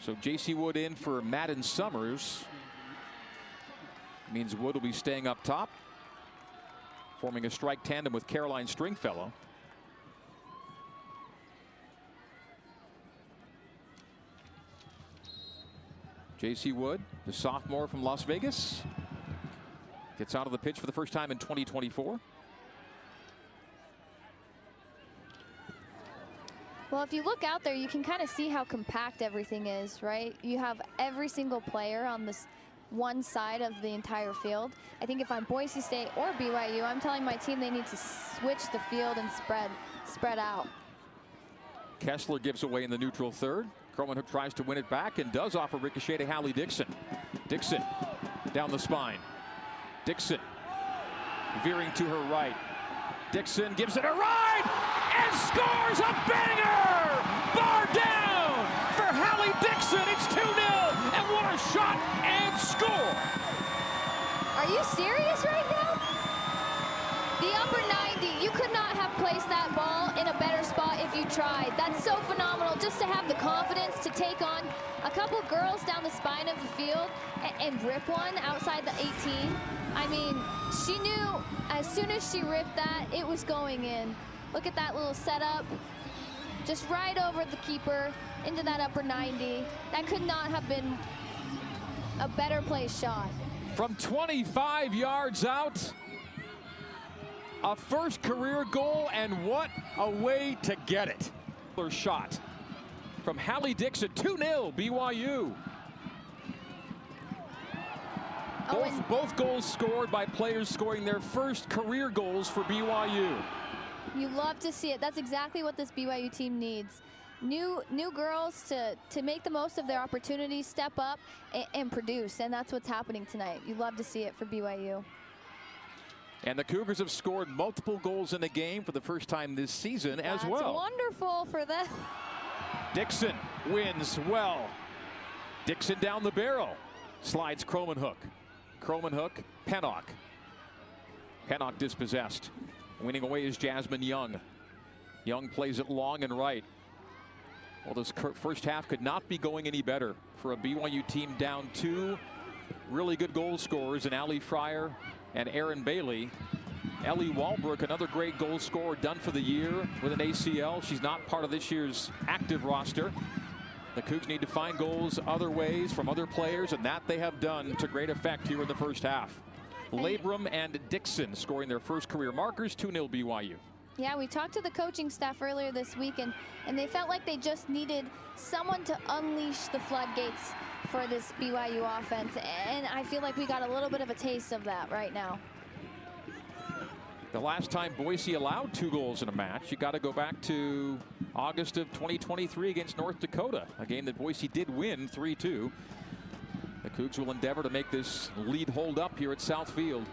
So J.C. Wood in for Madden Summers. Means Wood will be staying up top, forming a strike tandem with Caroline Stringfellow. J.C. Wood, the sophomore from Las Vegas, gets out of the pitch for the first time in 2024. Well, if you look out there, you can kind of see how compact everything is, right? You have every single player on this one side of the entire field. I think if I'm Boise State or BYU, I'm telling my team they need to switch the field and spread out. Kessler gives away in the neutral third. Kromenhoek tries to win it back and does offer ricochet to Hallie Dixon. Dixon down the spine. Dixon veering to her right. Dixon gives it a ride and scores a banger! Bar down for Hallie Dixon. It's 2-0 and what a shot and score! Are you serious right now? The upper 90, you could not have placed that ball in a better spot if you tried. That's so phenomenal just to have the confidence to take on a couple girls down the spine of the field and rip one outside the 18. I mean, she knew as soon as she ripped that, it was going in. Look at that little setup. Just right over the keeper into that upper 90. That could not have been a better placed shot. From 25 yards out, a first career goal, and what a way to get it. Shot from Hallie Dixon, 2-0 BYU. Both goals scored by players scoring their first career goals for BYU. You love to see it. That's exactly what this BYU team needs. New girls to make the most of their opportunities, step up and produce, and that's what's happening tonight. You love to see it for BYU. And the Cougars have scored multiple goals in a game for the first time this season as well. That's wonderful for them. Dixon wins well. Dixon down the barrel. Slides Kromenhoek. Kromenhoek, Pennock. Pennock dispossessed. Winning away is Jasmine Young. Young plays it long and right. Well, this first half could not be going any better for a BYU team down 2 really good goal scorers in Allie Fryer and Erin Bailey. Ellie Walbrook, another great goal scorer, done for the year with an ACL. She's not part of this year's active roster. The Cougs need to find goals other ways from other players, and that they have done to great effect here in the first half. Labrum and Dixon scoring their first career markers, 2-0 BYU. Yeah, we talked to the coaching staff earlier this week, and they felt like they just needed someone to unleash the floodgates for this BYU offense, and I feel like we got a little bit of a taste of that right now. The last time Boise allowed 2 goals in a match, you got to go back to August of 2023 against North Dakota, a game that Boise did win 3-2. The Cougs will endeavor to make this lead hold up here at Southfield.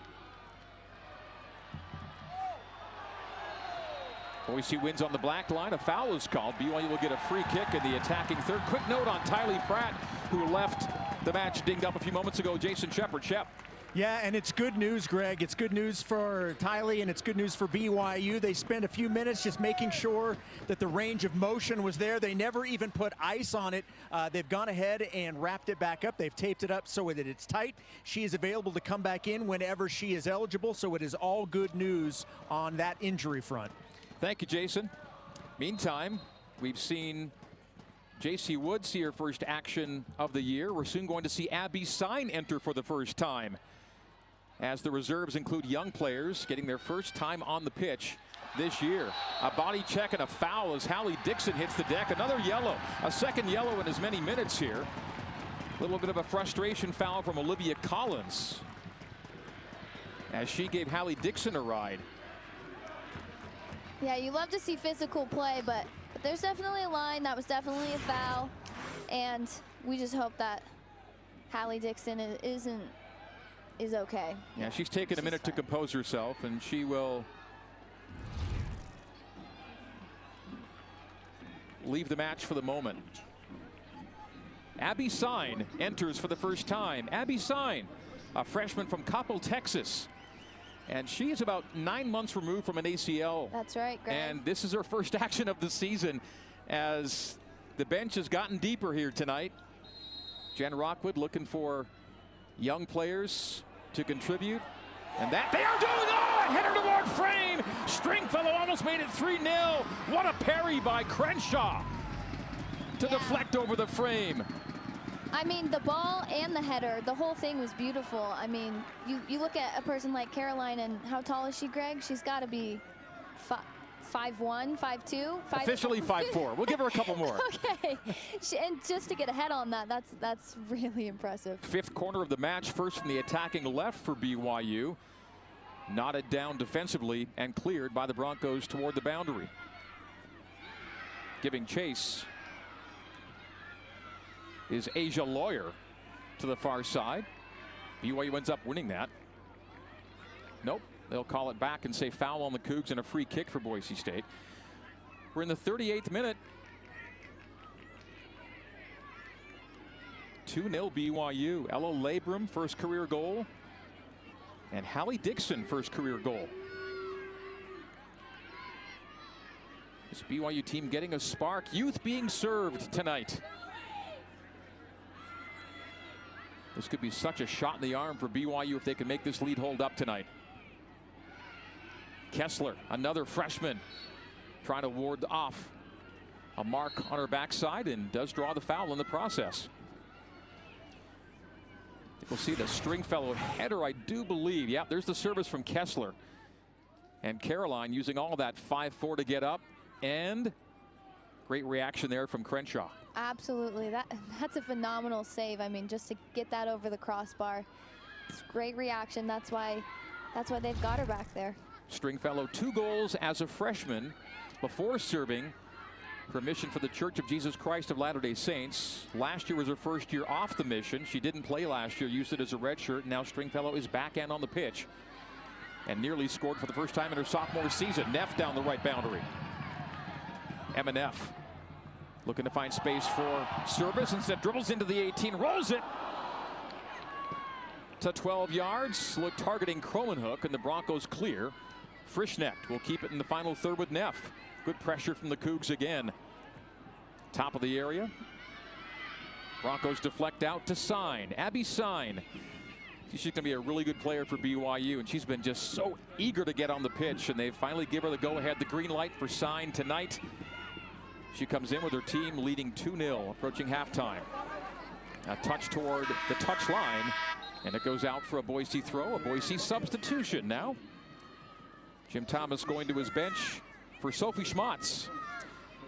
Boise wins on the black line. A foul is called. BYU will get a free kick in the attacking third. Quick note on Tylee Pratt, who left the match dinged up a few moments ago. Jason Shepard. Shep. Yeah, and it's good news, Greg. It's good news for Tylee, and it's good news for BYU. They spent a few minutes just making sure that the range of motion was there. They never even put ice on it. They've gone ahead and wrapped it back up. They've taped it up so that it's tight. She is available to come back in whenever she is eligible, so it is all good news on that injury front. Thank you, Jason. Meantime, we've seen J.C. Wood see her first action of the year. We're soon going to see Abby Sign enter for the first time, as the reserves include young players getting their first time on the pitch this year. A body check and a foul as Hallie Dixon hits the deck. Another yellow, a second yellow in as many minutes here. A little bit of a frustration foul from Olivia Collins as she gave Hallie Dixon a ride. Yeah, you love to see physical play, but there's definitely a line. That was definitely a foul. And we just hope that Hallie Dixon is okay. Yeah, she's taken a minute to compose herself, and she will leave the match for the moment. Abby Sine enters for the first time. Abby Sine, a freshman from Coppell, Texas. And she is about 9 months removed from an ACL. That's right, Greg. And this is her first action of the season as the bench has gotten deeper here tonight. Jen Rockwood looking for young players to contribute. And that they are doing on! Header toward frame! Stringfellow almost made it 3-0. What a parry by Crenshaw to deflect over the frame. I mean, the ball and the header, the whole thing was beautiful. I mean, you look at a person like Caroline, and how tall is she, Greg? She's got to be 5'1", 5'2", Officially 5'4". We'll give her a couple more. Okay, and just to get ahead on that, that's really impressive. Fifth corner of the match, first from the attacking left for BYU. Knotted down defensively and cleared by the Broncos toward the boundary. Giving chase is Asia Lawyer to the far side. BYU ends up winning that. Nope, they'll call it back and say foul on the Cougs and a free kick for Boise State. We're in the 38th minute. 2-0 BYU. Ella Labrum, first career goal. And Hallie Dixon, first career goal. This BYU team getting a spark. Youth being served tonight. This could be such a shot in the arm for BYU if they can make this lead hold up tonight. Kessler, another freshman, trying to ward off a mark on her backside and does draw the foul in the process. We'll see the Stringfellow header, I do believe. Yeah, there's the service from Kessler. And Caroline using all that 5'4" to get up. And great reaction there from Crenshaw. Absolutely. That's a phenomenal save. I mean, just to get that over the crossbar. It's great reaction. That's why they've got her back there. Stringfellow, 2 goals as a freshman before serving. Permission for the Church of Jesus Christ of Latter-day Saints. Last year was her first year off the mission. She didn't play last year, used it as a red shirt. Now Stringfellow is back and on the pitch. And nearly scored for the first time in her sophomore season. Neff down the right boundary. Emma Neff looking to find space for service. Instead dribbles into the 18, rolls it to 12 yards. Look, targeting Kromenhoek, and the Broncos clear. Frischnecht will keep it in the final third with Neff. Good pressure from the Cougs again. Top of the area. Broncos deflect out to Sine. Abby Sine. She's going to be a really good player for BYU, and she's been just so eager to get on the pitch, and they finally give her the go-ahead, the green light for Sine tonight. She comes in with her team leading 2-0, approaching halftime. A touch toward the touch line, and it goes out for a Boise throw, a Boise substitution now. Jim Thomas going to his bench for Sophie Schmatz.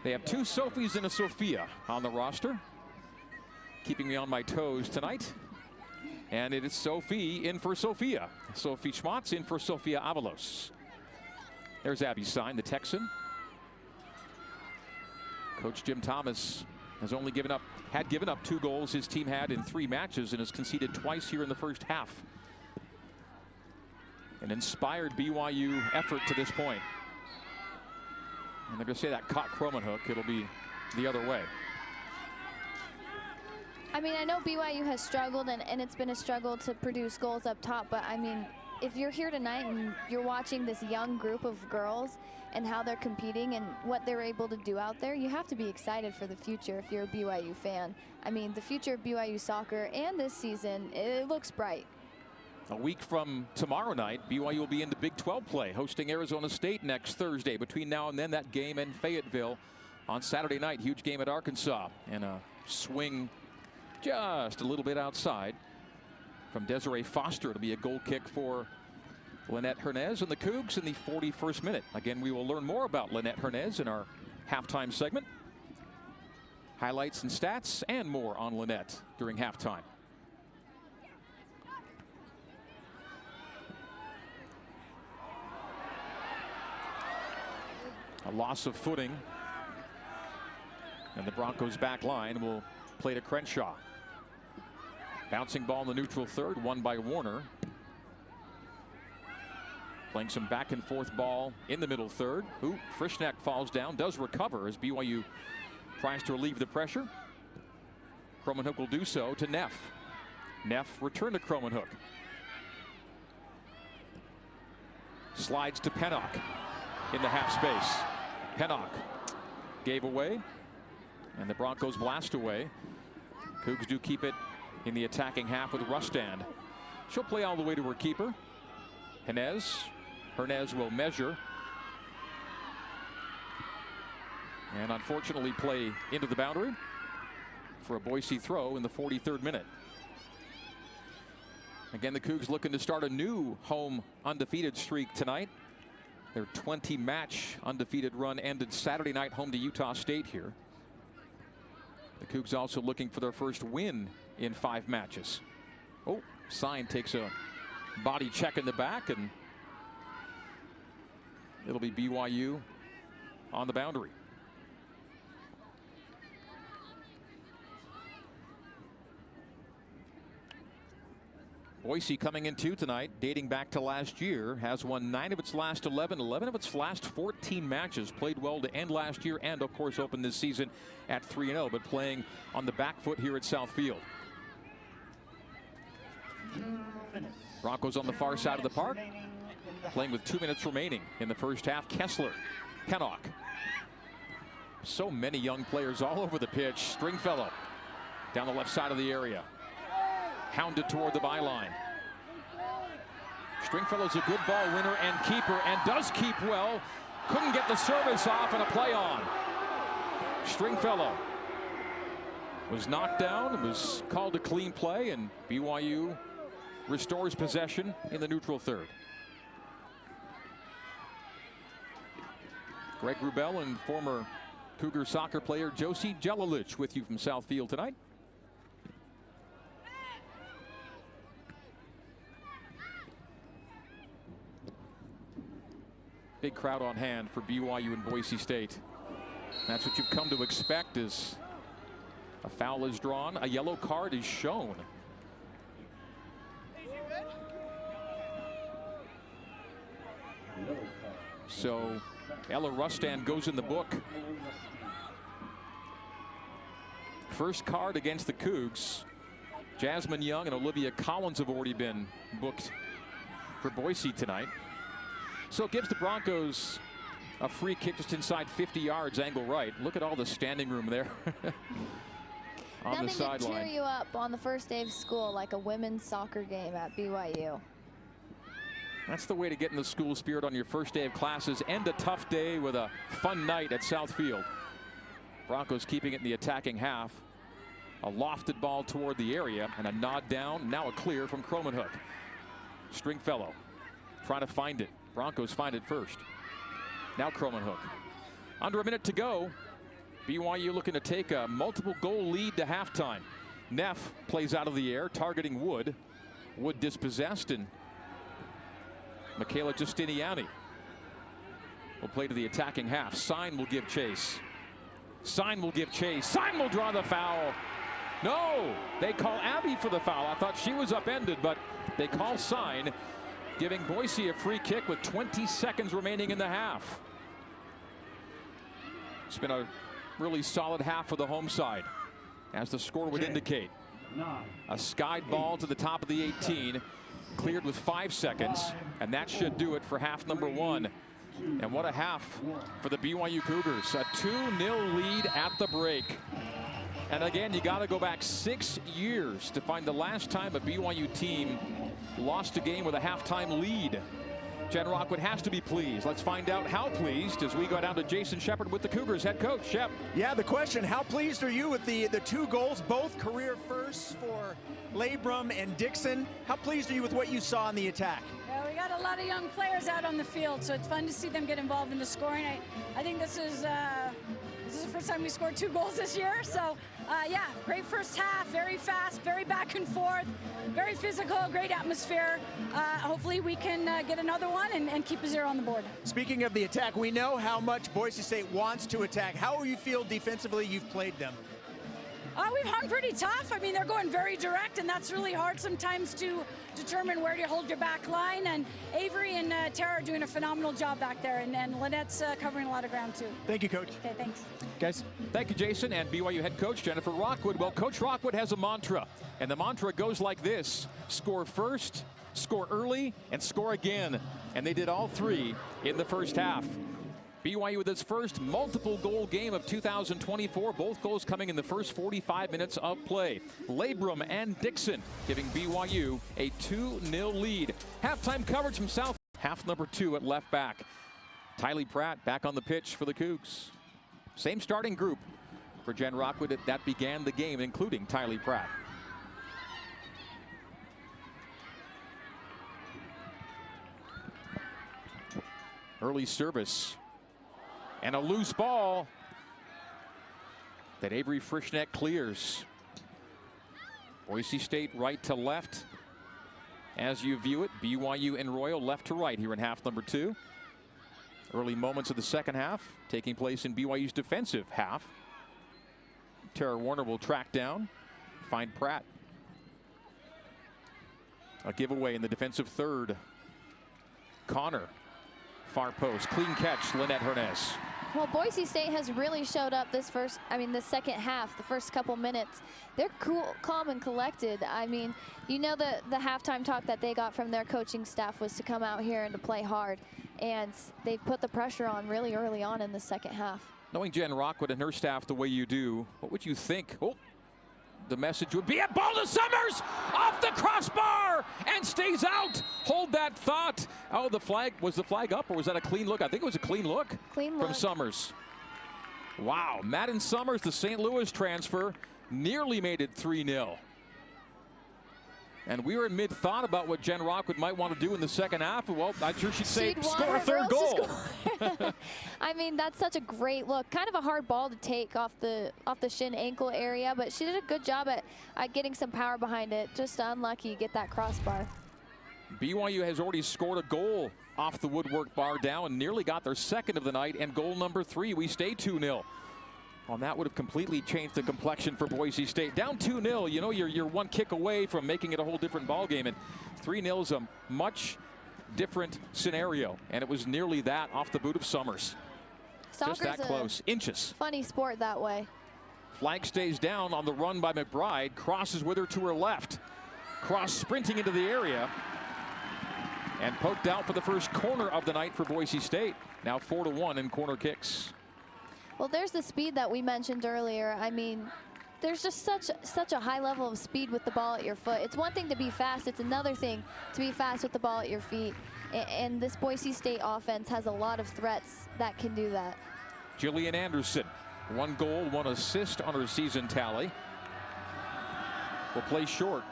They have 2 Sophies and a Sophia on the roster. Keeping me on my toes tonight. And it is Sophie in for Sophia. Sophie Schmatz in for Sophia Avalos. There's Abby Sine, the Texan. Coach Jim Thomas has only given up 2 goals his team had in 3 matches and has conceded twice here in the first half. An inspired BYU effort to this point. And they're going to say that caught Kromenhoek. It'll be the other way. I mean, I know BYU has struggled, and it's been a struggle to produce goals up top, but I mean, if you're here tonight and you're watching this young group of girls and how they're competing and what they're able to do out there, you have to be excited for the future if you're a BYU fan. I mean, the future of BYU soccer and this season, it looks bright. A week from tomorrow night, BYU will be into Big 12 play, hosting Arizona State next Thursday. Between now and then, that game in Fayetteville on Saturday night. Huge game at Arkansas. And a swing just a little bit outside from Desiree Foster. It'll be a goal kick for Lynette Hernez and the Cougs in the 41st minute. Again, we will learn more about Lynette Hernez in our halftime segment. Highlights and stats and more on Lynette during halftime. A loss of footing. And the Broncos back line will play to Crenshaw. Bouncing ball in the neutral third, won by Warner. Playing some back and forth ball in the middle third. Frischneck falls down, does recover as BYU tries to relieve the pressure. Cromanhook will do so to Neff. Neff return to Cromanhook. Slides to Pennock in the half space. Pennock gave away, and the Broncos blast away. Cougs do keep it in the attacking half with Rustand. She'll play all the way to her keeper. Hernez will measure. And unfortunately play into the boundary for a Boise throw in the 43rd minute. Again, the Cougs looking to start a new home undefeated streak tonight. Their 20-match undefeated run ended Saturday night home to Utah State here. The Cougs also looking for their first win in 5 matches. Sign takes a body check in the back, and it'll be BYU on the boundary. Boise coming in tonight, dating back to last year, has won 9 of its last 11 of its last 14 matches. Played well to end last year and, of course, opened this season at 3-0, but playing on the back foot here at South Field. Broncos on the far side of the park, playing with 2 minutes remaining in the first half. Kessler, Pennock. So many young players all over the pitch. Stringfellow down the left side of the area. Hounded toward the byline. Stringfellow's a good ball winner and keeper, and does keep well. Couldn't get the service off and a play on. Stringfellow was knocked down and was called a clean play, and BYU restores possession in the neutral third. Greg Wrubell and former Cougar soccer player Josie Jelilich with you from South Field tonight. Big crowd on hand for BYU and Boise State. That's what you've come to expect as a foul is drawn. A yellow card is shown. So Ella Rustand goes in the book. First card against the Cougs. Jasmine Young and Olivia Collins have already been booked for Boise tonight. So it gives the Broncos a free kick just inside 50 yards, angle right. Look at all the standing room there on the sideline. Nothing to cheer you up on the first day of school like a women's soccer game at BYU. That's the way to get in the school spirit on your first day of classes. End a tough day with a fun night at South Field. Broncos keeping it in the attacking half. A lofted ball toward the area and a nod down. Now a clear from Cromanhook. Stringfellow trying to find it. Broncos find it first. Now Cromanhook. Under a minute to go. BYU looking to take a multiple goal lead to halftime. Neff plays out of the air, targeting Wood. Wood dispossessed, and Michaela Justiniani will play to the attacking half. Sign will give chase. Sign will give chase. Sign will draw the foul. No, they call Abby for the foul. I thought she was upended, but they call Sign, giving Boise a free kick with 20 seconds remaining in the half. It's been a really solid half for the home side, as the score would indicate. A skied ball to the top of the 18, cleared with 5 seconds, and that should do it for half number 1. And what a half for the BYU Cougars. A 2-0 lead at the break. And again, you got to go back 6 years to find the last time a BYU team lost a game with a halftime lead. Jen Rockwood has to be pleased. Let's find out how pleased as we go down to Jason Shepard with the Cougars head coach. Shep. Yeah, the question, how pleased are you with the 2 goals, both career firsts for Labrum and Dixon? How pleased are you with what you saw in the attack? Yeah, we got a lot of young players out on the field, so it's fun to see them get involved in the scoring. I think this is a first time we scored 2 goals this year. So, yeah, great first half, very fast, very back and forth, very physical, great atmosphere. Hopefully we can get another one and keep a 0 on the board. Speaking of the attack, we know how much Boise State wants to attack. How do you feel defensively you've played them? We've hung pretty tough. I mean, they're going very direct, and that's really hard sometimes to determine where to hold your back line. And Avery and Tara are doing a phenomenal job back there, and Lynette's covering a lot of ground too. Thank you, Coach. Okay, thanks. Guys. Thank you, Jason, and BYU head coach Jennifer Rockwood. Well, Coach Rockwood has a mantra, and the mantra goes like this: score first, score early, and score again. And they did all 3 in the first half. BYU with its first multiple goal game of 2024. Both goals coming in the first 45 minutes of play. Labrum and Dixon giving BYU a 2-0 lead. Halftime coverage from South. Half number 2 at left back. Tylee Pratt back on the pitch for the Cougs. Same starting group for Jen Rockwood that began the game, including Tylee Pratt. Early service. And a loose ball that Avery Frischneck clears. Boise State right to left as you view it. BYU and Royal left to right here in half number 2. Early moments of the second half taking place in BYU's defensive half. Tara Warner will track down, find Pratt. A giveaway in the defensive third. Connor, far post, clean catch, Lynette Hernez. Well, Boise State has really showed up this second half, the first couple minutes. They're cool, calm, and collected. I mean, you know the halftime talk that they got from their coaching staff was to come out here and to play hard. And they've put the pressure on really early on in the second half. Knowing Jen Rockwood and her staff the way you do, what would you think? Oh, the message would be a ball to Summers off the crossbar and stays out. Hold that thought. Oh, the flag, was the flag up or was that a clean look? I think it was a clean look. Clean look. From Summers. Wow, Madden Summers, the St. Louis transfer, nearly made it 3-0. And we were in mid-thought about what Jen Rockwood might want to do in the second half. Well, I'm sure she'd say score a third goal. I mean, that's such a great look. Kind of a hard ball to take off the shin ankle area, but she did a good job at getting some power behind it. Just unlucky to get that crossbar. BYU has already scored a goal off the woodwork bar down and nearly got their second of the night, and goal number 3. We stay 2-0. Well, that would have completely changed the complexion for Boise State. Down 2-0, you know, you're one kick away from making it a whole different ball game, and 3-0 is a much different scenario, and it was nearly that off the boot of Summers. Soccer's just that close, inches. Funny sport that way. Flag stays down on the run by McBride, crosses with her to her left. Cross sprinting into the area, and poked out for the first corner of the night for Boise State. Now 4-1 in corner kicks. Well, there's the speed that we mentioned earlier. I mean, there's just such a high level of speed with the ball at your foot. It's one thing to be fast. It's another thing to be fast with the ball at your feet. And this Boise State offense has a lot of threats that can do that. Jillian Anderson, 1 goal, 1 assist on her season tally. Will play short.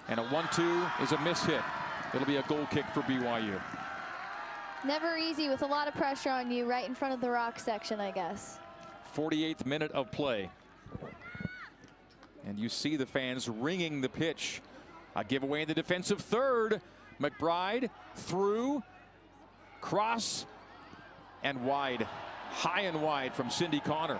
And a 1-2 is a miss hit. It'll be a goal kick for BYU. Never easy with a lot of pressure on you right in front of the rock section, I guess. 48th minute of play. And you see the fans ringing the pitch. A giveaway in the defensive third. McBride through, cross, and wide. High and wide from Cindy Connor.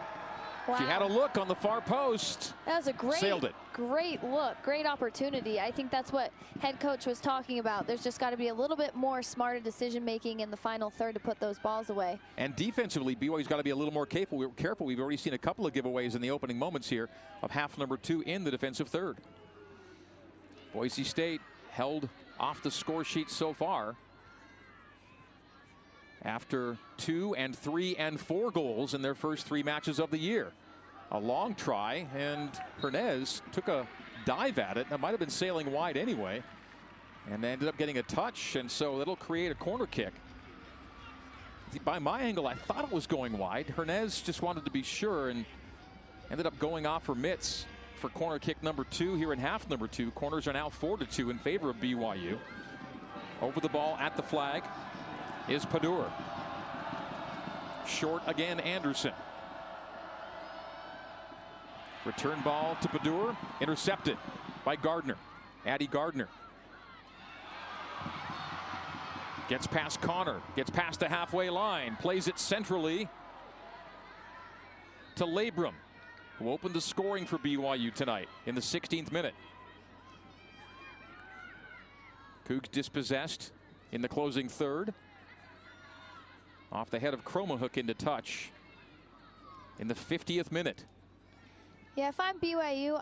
Wow. She had a look on the far post. That was a Sailed it. Great look, great opportunity. I think that's what head coach was talking about. There's just got to be a little bit more smarter decision making in the final third to put those balls away. And defensively, BYU's got to be a little more careful. We've already seen a couple of giveaways in the opening moments here of half number 2 in the defensive third. Boise State held off the score sheet so far after 2 and 3 and 4 goals in their first 3 matches of the year. A long try, and Hernez took a dive at it. That might have been sailing wide anyway, and they ended up getting a touch, and so it'll create a corner kick. By my angle, I thought it was going wide. Hernez just wanted to be sure and ended up going off her mitts for corner kick number 2 here in half number 2. Corners are now 4-2 in favor of BYU. Over the ball at the flag is Padur. Short again, Anderson. Return ball to Badur, intercepted by Gardner. Addie Gardner gets past Connor, gets past the halfway line, plays it centrally to Labrum, who opened the scoring for BYU tonight in the 16th minute. Cougs dispossessed in the closing third. Off the head of Chromahook into touch in the 50th minute. Yeah, if I'm BYU,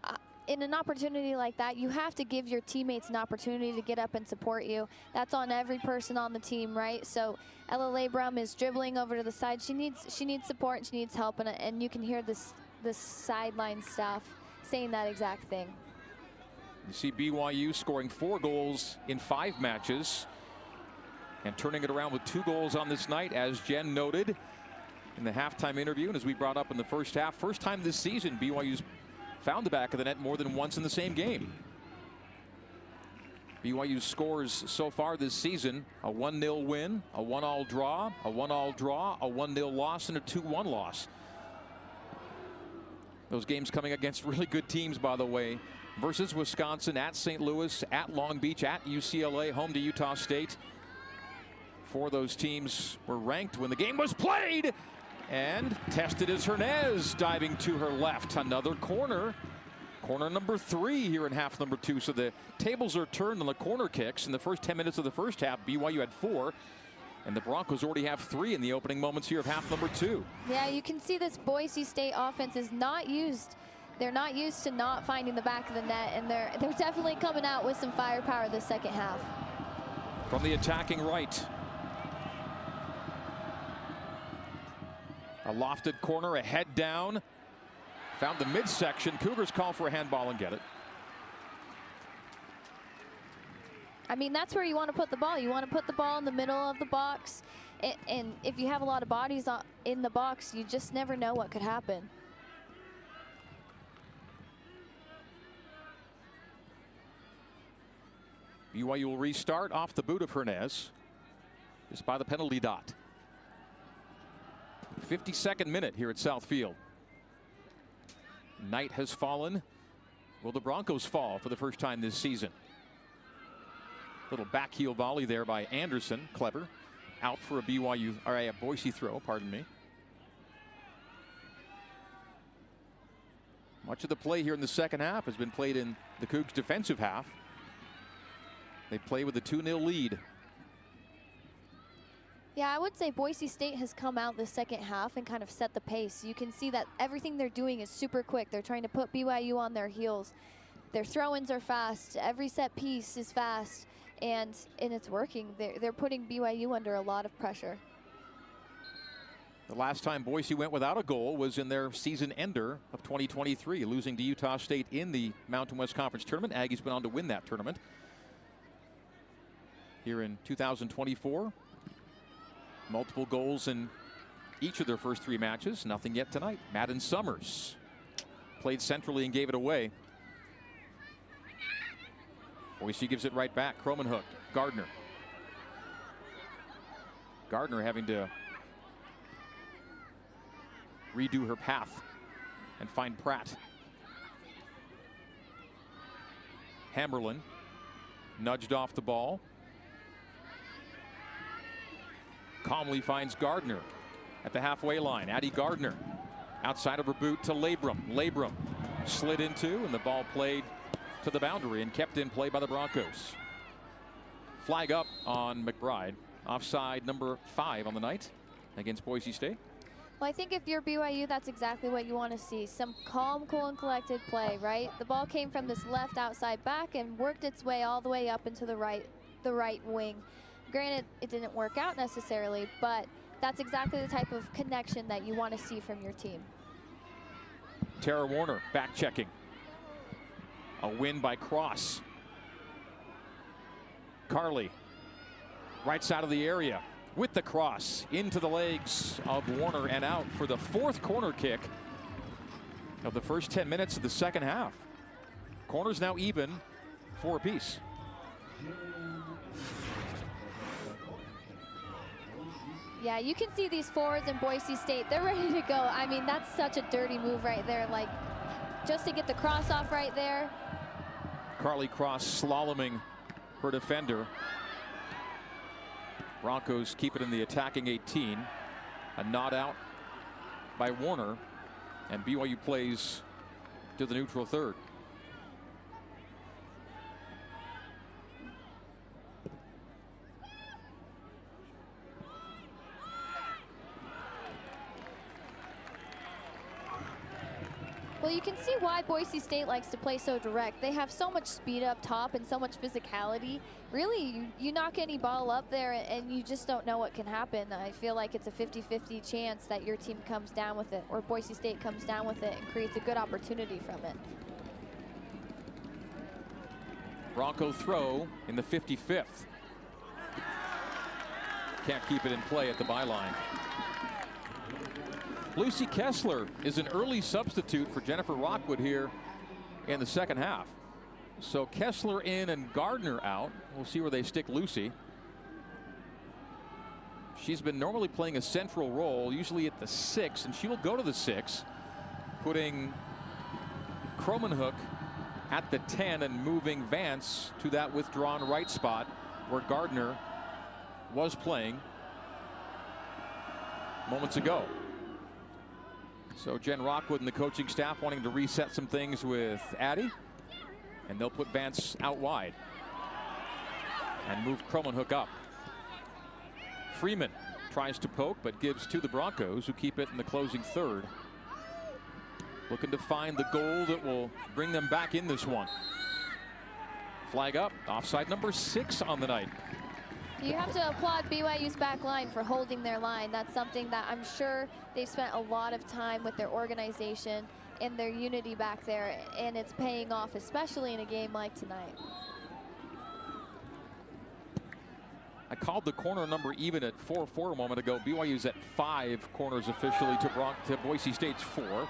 in an opportunity like that, you have to give your teammates an opportunity to get up and support you. That's on every person on the team, right? So Ella Labrum is dribbling over to the side. She needs support and she needs help, and you can hear this sideline staff saying that exact thing. You see BYU scoring 4 goals in 5 matches and turning it around with 2 goals on this night, as Jen noted in the halftime interview, and as we brought up in the first half. First time this season BYU's found the back of the net more than once in the same game. BYU scores so far this season: a 1-0 win, a 1-1 draw, a 1-1 draw, a 1-0 loss, and a 2-1 loss. Those games coming against really good teams, by the way, versus Wisconsin, at St. Louis, at Long Beach, at UCLA, home to Utah State. 4 of those teams were ranked when the game was played. And tested as Hernez, diving to her left. Another corner. Corner number 3 here in half number 2. So the tables are turned on the corner kicks. In the first 10 minutes of the first half, BYU had 4. And the Broncos already have 3 in the opening moments here of half number 2. Yeah, you can see this Boise State offense is not used. They're not used to not finding the back of the net. And they're definitely coming out with some firepower this second half. From the attacking right. A lofted corner, a head down. Found the midsection. Cougars call for a handball and get it. I mean, that's where you want to put the ball. You want to put the ball in the middle of the box. And if you have a lot of bodies in the box, you just never know what could happen. BYU will restart off the boot of Hernez, just by the penalty dot. 52nd minute here at Southfield. Night has fallen. Will the Broncos fall for the first time this season? Little back heel volley there by Anderson. Clever. Out for a BYU, or a Boise throw, pardon me. Much of the play here in the second half has been played in the Cougs' defensive half. They play with a 2-0 lead. Yeah, I would say Boise State has come out the second half and kind of set the pace. You can see that everything they're doing is super quick. They're trying to put BYU on their heels. Their throw-ins are fast. Every set piece is fast, and it's working. They're putting BYU under a lot of pressure. The last time Boise went without a goal was in their season ender of 2023, losing to Utah State in the Mountain West Conference tournament. Aggies went on to win that tournament. Here in 2024. Multiple goals in each of their first 3 matches. Nothing yet tonight. Madden Summers played centrally and gave it away. Boise gives it right back. Chromahook. Gardner. Gardner having to redo her path and find Pratt. Hammerlin nudged off the ball. Calmly finds Gardner at the halfway line. Addie Gardner outside of her boot to Labrum. Labrum slid into, and the ball played to the boundary and kept in play by the Broncos. Flag up on McBride. Offside number 5 on the night against Boise State. Well, I think if you're BYU, that's exactly what you want to see. Some calm, cool, and collected play, right? The ball came from this left outside back and worked its way all the way up into the right wing. Granted, it didn't work out necessarily, but that's exactly the type of connection that you want to see from your team. Tara Warner back checking. A win by Cross. Carly, right side of the area with the cross into the legs of Warner and out for the 4th corner kick of the first 10 minutes of the second half. Corners now even 4 apiece. Yeah, you can see these forwards in Boise State. They're ready to go. I mean, that's such a dirty move right there. Like, just to get the cross off right there. Carly Cross slaloming her defender. Broncos keep it in the attacking 18. A nod out by Warner, and BYU plays to the neutral third. Well, you can see why Boise State likes to play so direct. They have so much speed up top and so much physicality. Really, you knock any ball up there and you just don't know what can happen. I feel like it's a 50-50 chance that your team comes down with it, or Boise State comes down with it and creates a good opportunity from it. Bronco throw in the 55th. Can't keep it in play at the byline. Lucy Kessler is an early substitute for Jennifer Rockwood here in the second half. So Kessler in and Gardner out. We'll see where they stick Lucy. She's been normally playing a central role, usually at the 6, and she will go to the 6, putting Cromanhook at the 10 and moving Vance to that withdrawn right spot where Gardner was playing moments ago. So Jen Rockwood and the coaching staff wanting to reset some things with Addie, and they'll put Vance out wide and move Cromanhook up. Freeman tries to poke but gives to the Broncos, who keep it in the closing third. Looking to find the goal that will bring them back in this one. Flag up, offside number 6 on the night. You have to applaud BYU's back line for holding their line. That's something that I'm sure they've spent a lot of time with their organization and their unity back there, and it's paying off, especially in a game like tonight. I called the corner number even at 4-4 a moment ago. BYU's at 5 corners officially to Boise State's 4.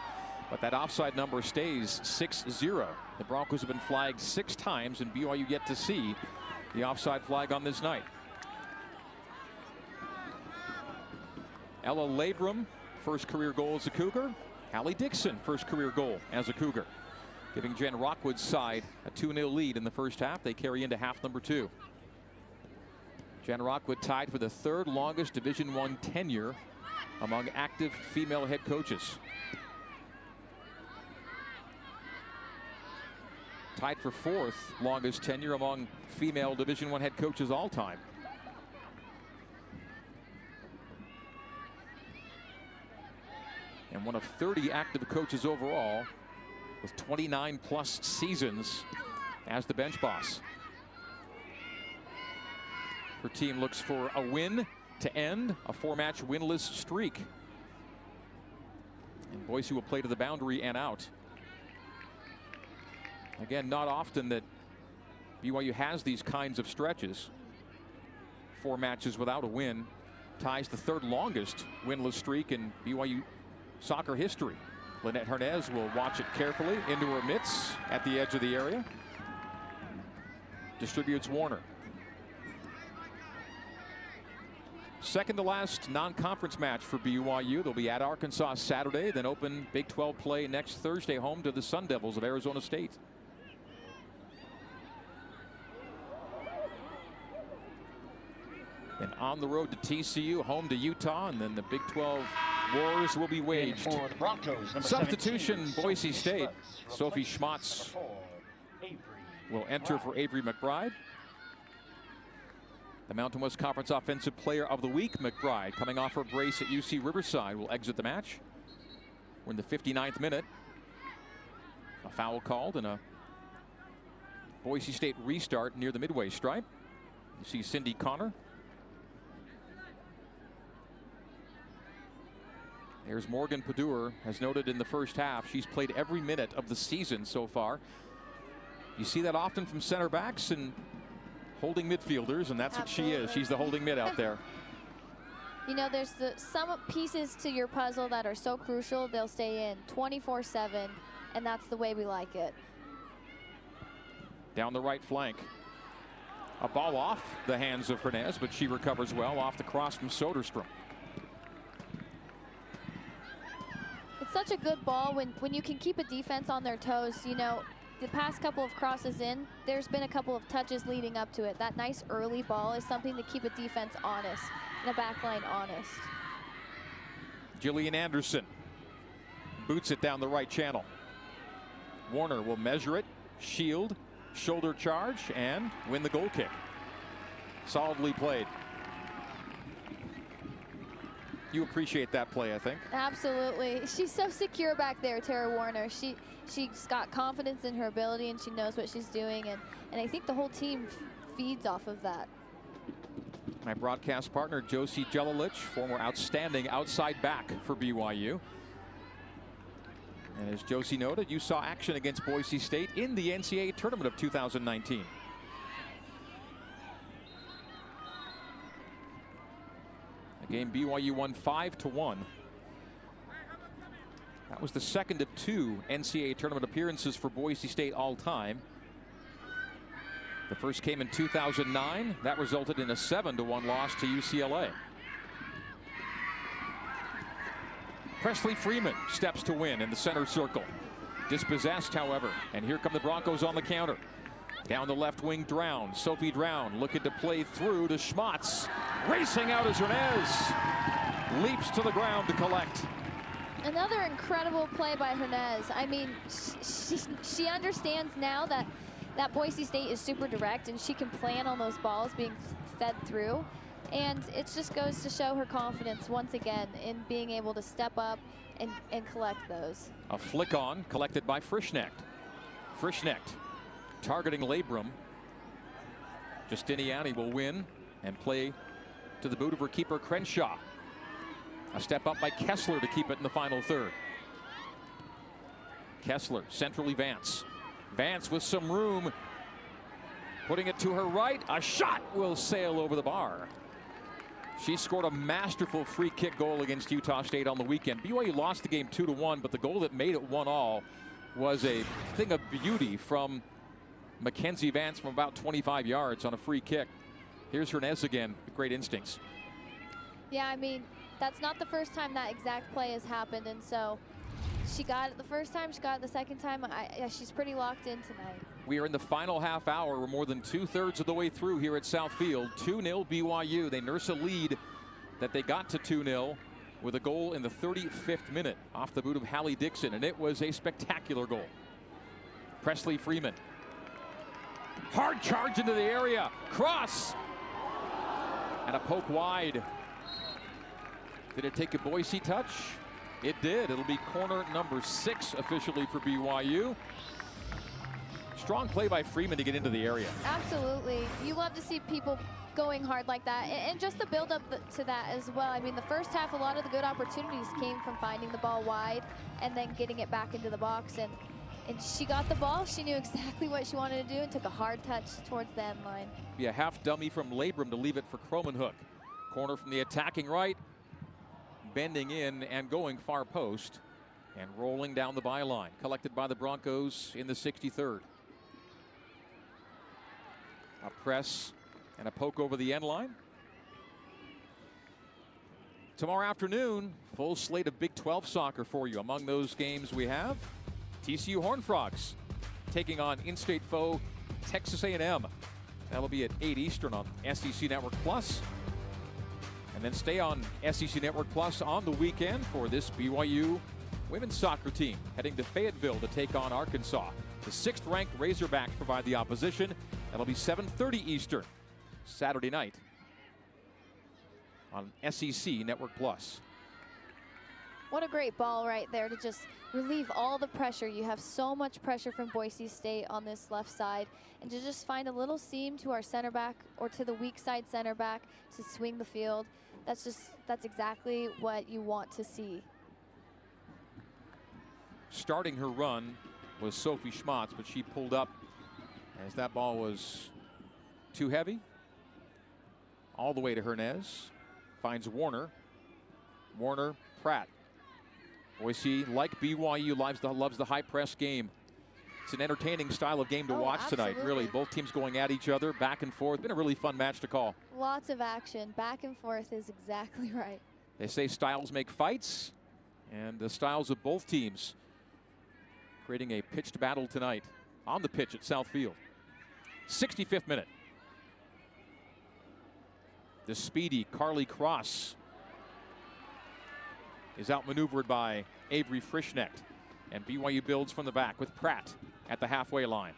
But that offside number stays 6-0. The Broncos have been flagged 6 times, and BYU yet to see the offside flag on this night. Ella Labrum, first career goal as a Cougar. Hallie Dixon, first career goal as a Cougar, giving Jen Rockwood's side a 2-0 lead in the first half. They carry into half number 2. Jen Rockwood tied for the 3rd longest Division I tenure among active female head coaches. Tied for 4th longest tenure among female Division I head coaches all time. And one of 30 active coaches overall, with 29+ seasons as the bench boss. Her team looks for a win to end a 4-match winless streak. And Boise will play to the boundary and out. Again, not often that BYU has these kinds of stretches. 4 matches without a win ties the 3rd longest winless streak in BYU soccer history. Lynette Hernandez will watch it carefully into her mitts at the edge of the area. Distributes Warner. Second to last non-conference match for BYU. They'll be at Arkansas Saturday, then open Big 12 play next Thursday, home to the Sun Devils of Arizona State. And on the road to TCU, home to Utah, and then the Big 12 wars will be waged. Substitution, Boise State. Sophie Schmatz will enter for Avery McBride. The Mountain West Conference Offensive Player of the Week, McBride, coming off her brace at UC Riverside, will exit the match. We're in the 59th minute. A foul called and a Boise State restart near the midway stripe. You see Cindy Connor. There's Morgan Padur, has noted in the first half, she's played every minute of the season so far. You see that often from center backs and holding midfielders, and that's Absolutely. what she is. She's the holding mid out there. You know, there's some pieces to your puzzle that are so crucial, they'll stay in 24/7, and that's the way we like it. Down the right flank. A ball off the hands of Hernandez, but she recovers well off the cross from Soderstrom. it's such a good ball when you can keep a defense on their toes. You know, the past couple of crosses in, there's been a couple of touches leading up to it. That nice early ball is something to keep a defense honest and a back line honest. Jillian Anderson boots it down the right channel. Warner will measure it, shield, shoulder charge, and win the goal kick. Solidly played. You appreciate that play, I think. Absolutely. She's so secure back there, Tara Warner. She's got confidence in her ability, and she knows what she's doing, and I think the whole team feeds off of that. My broadcast partner, Josie Jelilich, former outstanding outside back for BYU. And as Josie noted, you saw action against Boise State in the NCAA tournament of 2019. A game BYU won 5-1. That was the second of 2 NCAA tournament appearances for Boise State all time. The first came in 2009. That resulted in a 7-1 loss to UCLA. Presley Freeman steps to win in the center circle. Dispossessed, however, and here come the Broncos on the counter. Down the left wing, Drown. Sophie Drown looking to play through to Schmatz. Racing out as Hernez leaps to the ground to collect. Another incredible play by Hernez. I mean, she understands now that Boise State is super direct, and she can plan on those balls being fed through. And it just goes to show her confidence once again in being able to step up and collect those. A flick on, collected by Frischknecht. Frischknecht targeting Labrum. Justiniani will win and play to the boot of her keeper, Crenshaw. A step up by Kessler to keep it in the final third. Kessler, centrally Vance. Vance with some room, putting it to her right. A shot will sail over the bar. She scored a masterful free kick goal against Utah State on the weekend. BYU lost the game 2-1, but the goal that made it 1-1 was a thing of beauty from Mackenzie Vance from about 25 yards on a free kick. Here's Hernez again with great instincts. Yeah, I mean, that's not the first time that exact play has happened, and so she got it the first time, she got it the second time. Yeah, she's pretty locked in tonight. We are in the final half hour. We're more than 2/3 of the way through here at Southfield. 2-0 BYU. They nurse a lead that they got to 2-0 with a goal in the 35th minute off the boot of Hallie Dixon, and it was a spectacular goal. Presley Freeman. Hard charge into the area. Cross. And a poke wide. Did it take a Boise touch? It did. It'll be corner number 6 officially for BYU. Strong play by Freeman to get into the area. Absolutely. You love to see people going hard like that, and just the build up to that as well. I mean, the first half, a lot of the good opportunities came from finding the ball wide and then getting it back into the box. And she got the ball. She knew exactly what she wanted to do and took a hard touch towards the end line. Be a half dummy from Labrum to leave it for Kromenhoek. Corner from the attacking right. Bending in and going far post and rolling down the byline. Collected by the Broncos in the 63rd. A press and a poke over the end line. Tomorrow afternoon, full slate of Big 12 soccer for you. Among those games we have TCU Horned Frogs taking on in-state foe Texas A&M. That'll be at 8 Eastern on SEC Network Plus. And then stay on SEC Network Plus on the weekend for this BYU women's soccer team heading to Fayetteville to take on Arkansas. The 6th-ranked Razorbacks provide the opposition. That'll be 7:30 Eastern Saturday night on SEC Network Plus. What a great ball right there to just relieve all the pressure. You have so much pressure from Boise State on this left side, and to just find a little seam to our center back or to the weak side center back to swing the field. That's exactly what you want to see. Starting her run was Sophie Schmatz, but she pulled up as that ball was too heavy. All the way to Hernez. Finds Warner. Warner, Pratt. Boise, like BYU, loves the high press game. It's an entertaining style of game to watch tonight, really. Both teams going at each other, back and forth. Been a really fun match to call. Lots of action. Back and forth is exactly right. They say styles make fights, And the styles of both teams creating a pitched battle tonight on the pitch at South Field. 65th minute. The speedy Carly Cross is outmaneuvered by Avery Frischnecht. And BYU builds from the back with Pratt at the halfway line.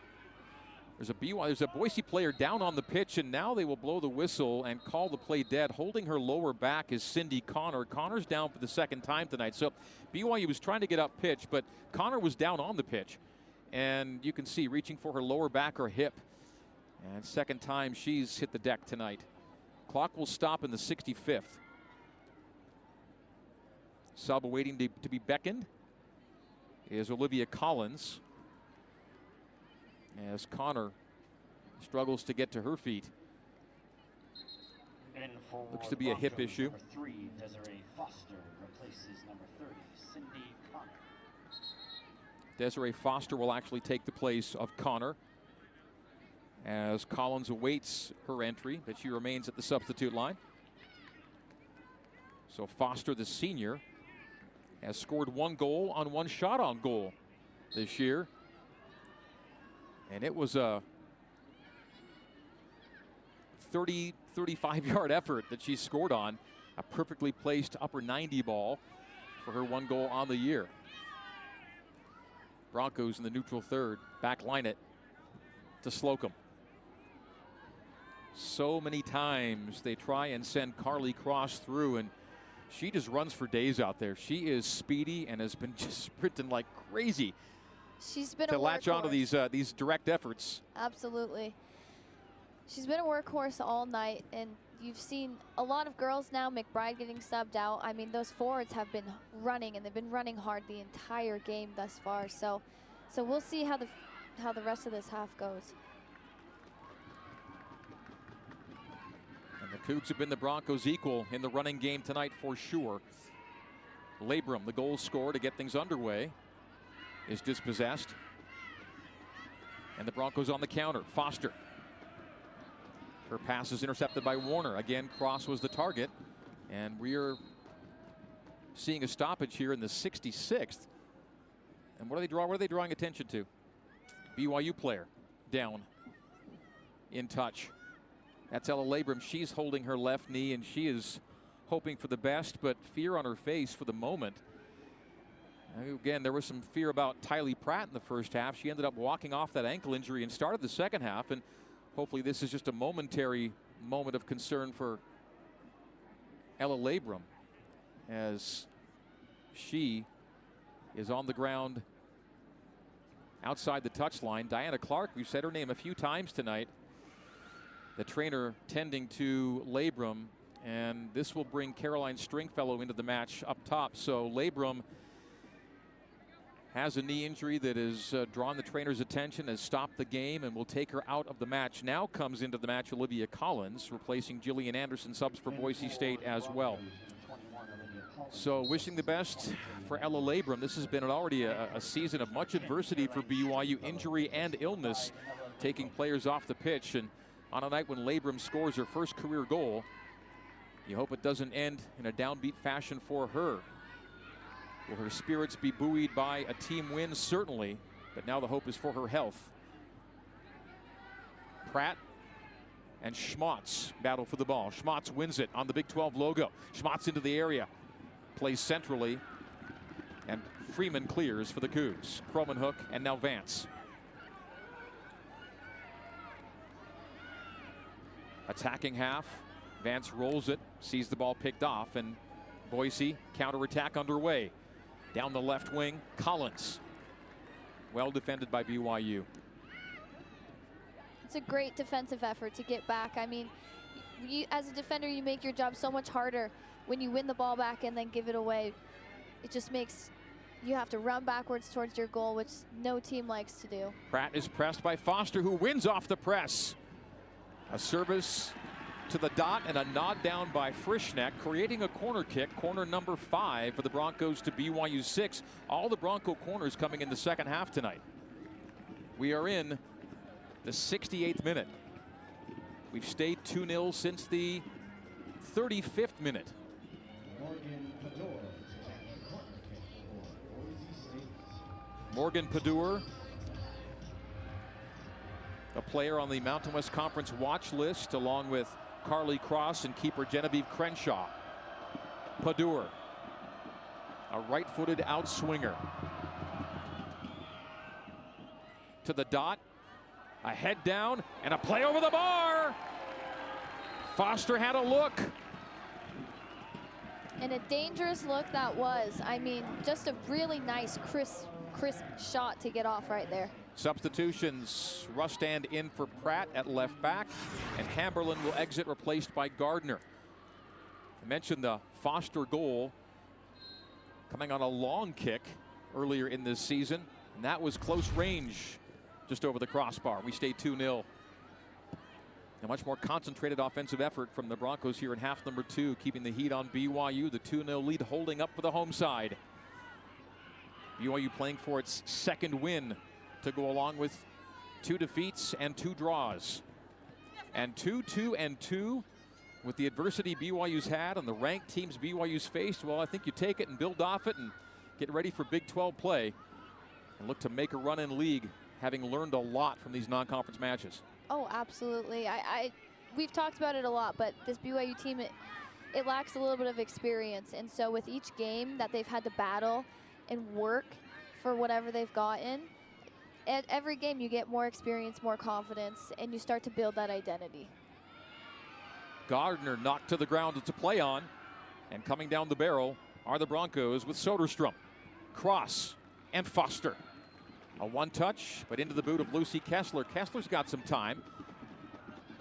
There's a Boise player down on the pitch, and now they will blow the whistle and call the play dead. Holding her lower back is Cindy Connor. Connor's down for the second time tonight. So BYU was trying to get up pitch, but Connor was down on the pitch. And you can see reaching for her lower back or hip. And second time she's hit the deck tonight. Clock will stop in the 65th. Sub waiting to be beckoned is Olivia Collins, as Connor struggles to get to her feet. Looks to be a hip issue. Number 3, Desiree Foster replaces number 30, Cindy Connor. Desiree Foster will actually take the place of Connor as Collins awaits her entry, but she remains at the substitute line. So Foster, the senior, has scored 1 goal on 1 shot on goal this year. And it was a 35-yard effort that she scored on. A perfectly placed upper 90 ball for her 1 goal on the year. Broncos in the neutral third. Back line it to Slocum. So many times they try and send Carly Cross through, and she just runs for days out there. She is speedy and has been just sprinting like crazy. She's been to a latch onto these direct efforts. Absolutely. She's been a workhorse all night, and you've seen a lot of girls now. McBride getting subbed out. I mean, those forwards have been running, and they've been running hard the entire game thus far. So we'll see how the rest of this half goes. And the Cougs have been the Broncos' equal in the running game tonight for sure. Labrum, the goal scorer to get things underway, is dispossessed. And the Broncos on the counter. Foster. Her pass is intercepted by Warner. Again, Cross was the target. And we're seeing a stoppage here in the 66th. And what are they drawing attention to? BYU player down in touch. That's Ella Labrum. She's holding her left knee, and she is hoping for the best, but fear on her face for the moment. Again, there was some fear about Tylee Pratt in the first half. She ended up walking off that ankle injury and started the second half, and hopefully this is just a momentary moment of concern for Ella Labrum, as she is on the ground outside the touchline. Diana Clark, we've said her name a few times tonight, the trainer tending to Labrum, and this will bring Caroline Stringfellow into the match up top. So Labrum has a knee injury that has drawn the trainer's attention, has stopped the game, and will take her out of the match. Now comes into the match Olivia Collins, replacing Jillian Anderson, subs for Boise State as well. So wishing the best for Ella Labrum. This has been already a season of much adversity for BYU, injury and illness taking players off the pitch. And on a night when Labrum scores her first career goal, you hope it doesn't end in a downbeat fashion for her. Will her spirits be buoyed by a team win? Certainly, but now the hope is for her health. Pratt and Schmotz battle for the ball. Schmotz wins it on the Big 12 logo. Schmotz into the area, plays centrally, and Freeman clears for the Cougs. Kromenhoek and now Vance. Attacking half. Vance rolls it, sees the ball picked off, and Boise counterattack underway. Down the left wing, Collins. Well defended by BYU. It's a great defensive effort to get back. I mean, as a defender, you make your job so much harder when you win the ball back and then give it away. It just makes you have to run backwards towards your goal, which no team likes to do. Pratt is pressed by Foster, who wins off the press. A service to the dot and a nod down by Frischnecht, creating a corner kick, corner number 5 for the Broncos to BYU 6. All the Bronco corners coming in the second half tonight. We are in the 68th minute. We've stayed 2-0 since the 35th minute. Morgan Padur, a player on the Mountain West Conference watch list, along with Carly Cross and keeper Genevieve Crenshaw. Padur, a right-footed outswinger. To the dot, a head down, and a play over the bar. Foster had a look. And a dangerous look that was. I mean, just a really nice, crisp shot to get off right there. Substitutions, Rustand in for Pratt at left back, and Hamberlin will exit, replaced by Gardner. I mentioned the Foster goal coming on a long kick earlier in this season, and that was close range just over the crossbar. We stay 2-0. A much more concentrated offensive effort from the Broncos here in half number 2, keeping the heat on BYU. The 2-0 lead holding up for the home side. BYU playing for its second win to go along with 2 defeats and 2 draws. And 2-2-2 with the adversity BYU's had and the ranked teams BYU's faced. Well, I think you take it and build off it and get ready for Big 12 play and look to make a run in league, having learned a lot from these non-conference matches. Oh, absolutely. We've talked about it a lot, but this BYU team, it lacks a little bit of experience. And so with each game that they've had to battle and work for whatever they've gotten, at every game you get more experience, more confidence, and you start to build that identity. Gardner knocked to the ground. It's a play on. And coming down the barrel are the Broncos with Soderstrom, Cross, and Foster. A one-touch, but into the boot of Lucy Kessler. Kessler's got some time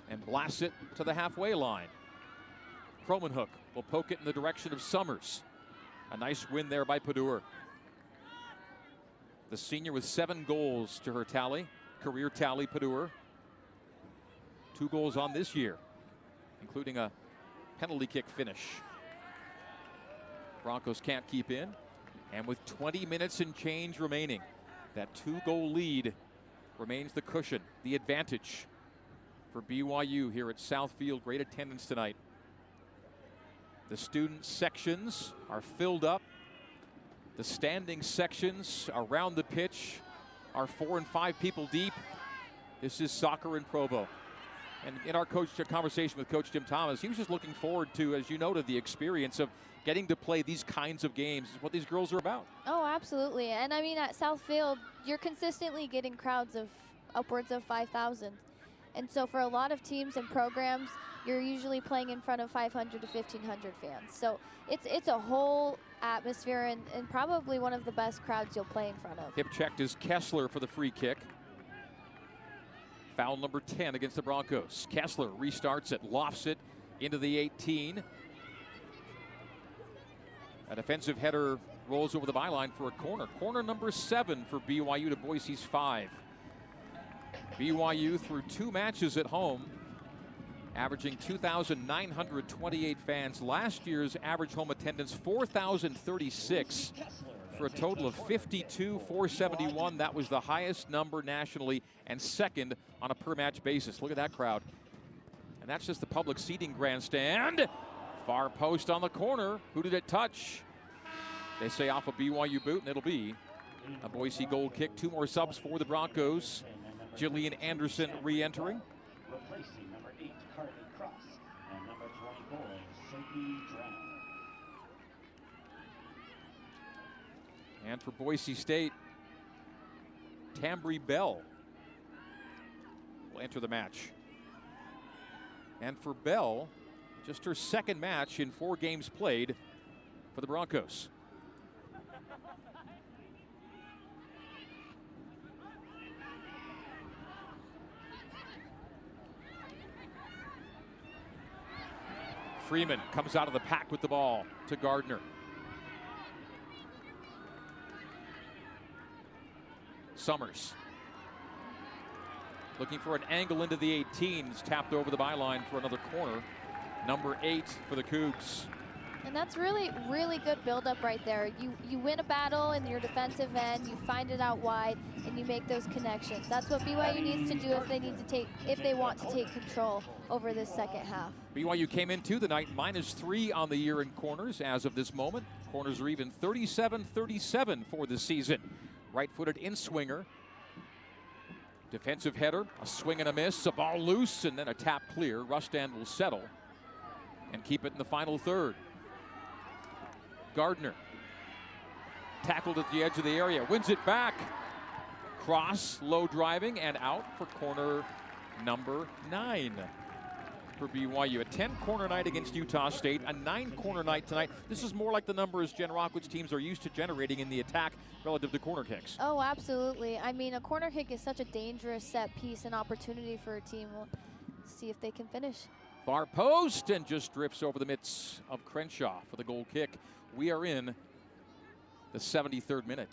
and blasts it to the halfway line. Kromenhoek will poke it in the direction of Summers. A nice win there by Padur. The senior with 7 goals to her tally, career tally, Padur. 2 goals on this year, including a penalty kick finish. Broncos can't keep in, and with 20 minutes and change remaining, that 2-goal lead remains the cushion, the advantage for BYU here at Southfield. Great attendance tonight. The student sections are filled up. The standing sections around the pitch are 4 and 5 people deep. This is soccer in Provo. And in our conversation with Coach Jim Thomas, he was just looking forward to, as you noted, the experience of getting to play these kinds of games is what these girls are about. Oh, absolutely. And I mean, at Southfield, you're consistently getting crowds of upwards of 5,000. And so for a lot of teams and programs, you're usually playing in front of 500 to 1,500 fans. So it's a whole atmosphere and probably one of the best crowds you'll play in front of. Hip checked is Kessler for the free kick. Foul number 10 against the Broncos. Kessler restarts it, lofts it into the 18. A defensive header rolls over the byline for a corner. Corner number 7 for BYU to Boise's 5. BYU through 2 matches at home, averaging 2,928 fans. Last year's average home attendance, 4,036, for a total of 52,471. That was the highest number nationally and second on a per-match basis. Look at that crowd. And that's just the public seating grandstand. Far post on the corner. Who did it touch? They say off a BYU boot, and it'll be a Boise goal kick. 2 more subs for the Broncos. Jillian Anderson re-entering. Replacing number 8, Carly Cross, and number 24, Sophie Drown. And for Boise State, Tambry Bell will enter the match. And for Bell, just her second match in 4 games played for the Broncos. Freeman comes out of the pack with the ball to Gardner. Summers looking for an angle into the 18. It's tapped over the byline for another corner. Number 8 for the Cougs. And that's really, really good build-up right there. You win a battle in your defensive end, you find it out wide, and you make those connections. That's what BYU needs to do if they want to take control over this second half. BYU came into the night -3 on the year in corners as of this moment. Corners are even 37-37 for the season. Right-footed in-swinger. Defensive header, a swing and a miss, a ball loose, and then a tap clear. Rustan will settle and keep it in the final third. Gardner tackled at the edge of the area, wins it back. Cross, low driving, and out for corner number 9 for BYU. A 10-corner night against Utah State, a 9-corner night tonight. This is more like the numbers Jen Rockwood's teams are used to generating in the attack relative to corner kicks. Oh, absolutely. I mean, a corner kick is such a dangerous set piece and opportunity for a team. We'll see if they can finish. Far post and just drifts over the mitts of Crenshaw for the goal kick. We are in the 73rd minute.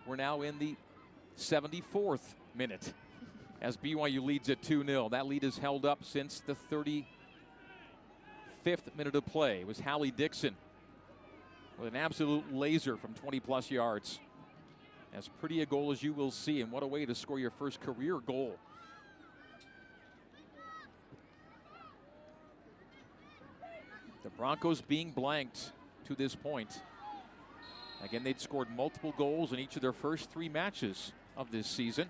We're now in the 74th minute as BYU leads at 2-0. That lead is held up since the 35th minute of play. It was Hallie Dixon with an absolute laser from 20-plus yards. As pretty a goal as you will see, and what a way to score your first career goal. The Broncos being blanked to this point. Again, they'd scored multiple goals in each of their first 3 matches of this season.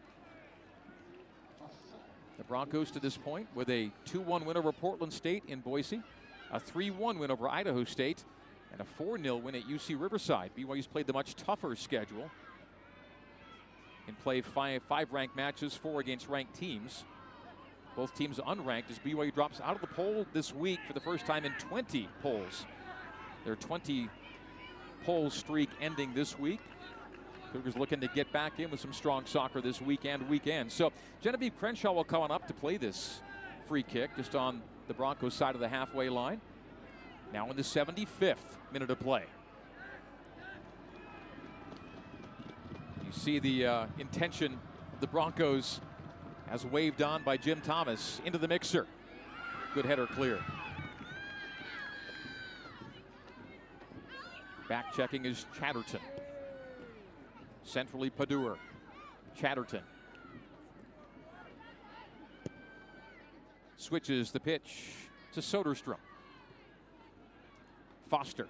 The Broncos to this point with a 2-1 win over Portland State in Boise, a 3-1 win over Idaho State, and a 4-0 win at UC Riverside. BYU's played the much tougher schedule and played 5 ranked matches, 4 against ranked teams. Both teams unranked as BYU drops out of the poll this week for the first time in 20 polls. Their 20 poll streak ending this week. Cougars looking to get back in with some strong soccer this weekend. So Genevieve Crenshaw will come on up to play this free kick just on the Broncos side of the halfway line. Now in the 75th minute of play. You see the intention of the Broncos as waved on by Jim Thomas into the mixer. Good header clear. Back checking is Chatterton. Centrally Padur. Chatterton. Switches the pitch to Soderstrom. Foster.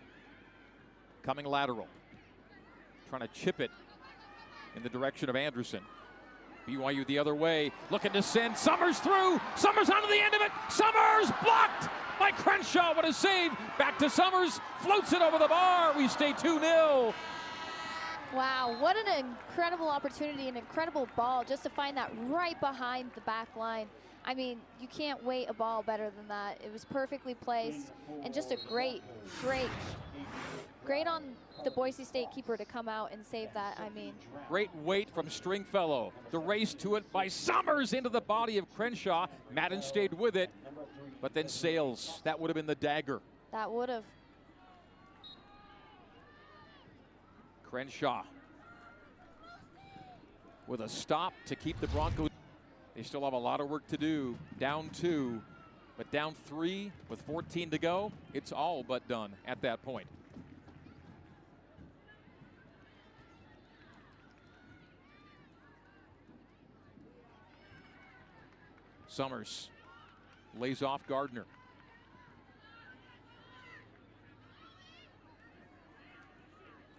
Coming lateral. Trying to chip it in the direction of Anderson. BYU the other way, looking to send Summers through. Summers onto the end of it. Summers blocked by Crenshaw. What a save. Back to Summers. Floats it over the bar. We stay 2-0. Wow, what an incredible opportunity, an incredible ball just to find that right behind the back line. I mean, you can't wait a ball better than that. It was perfectly placed and just a great on the Boise State keeper to come out and save that. I mean, great weight from Stringfellow. The race to it by Summers into the body of Crenshaw. Madden stayed with it, but then Sales. That would have been the dagger. That would have. Crenshaw with a stop to keep the Broncos. They still have a lot of work to do. Down 2, but down 3 with 14 to go. It's all but done at that point. Summers lays off Gardner.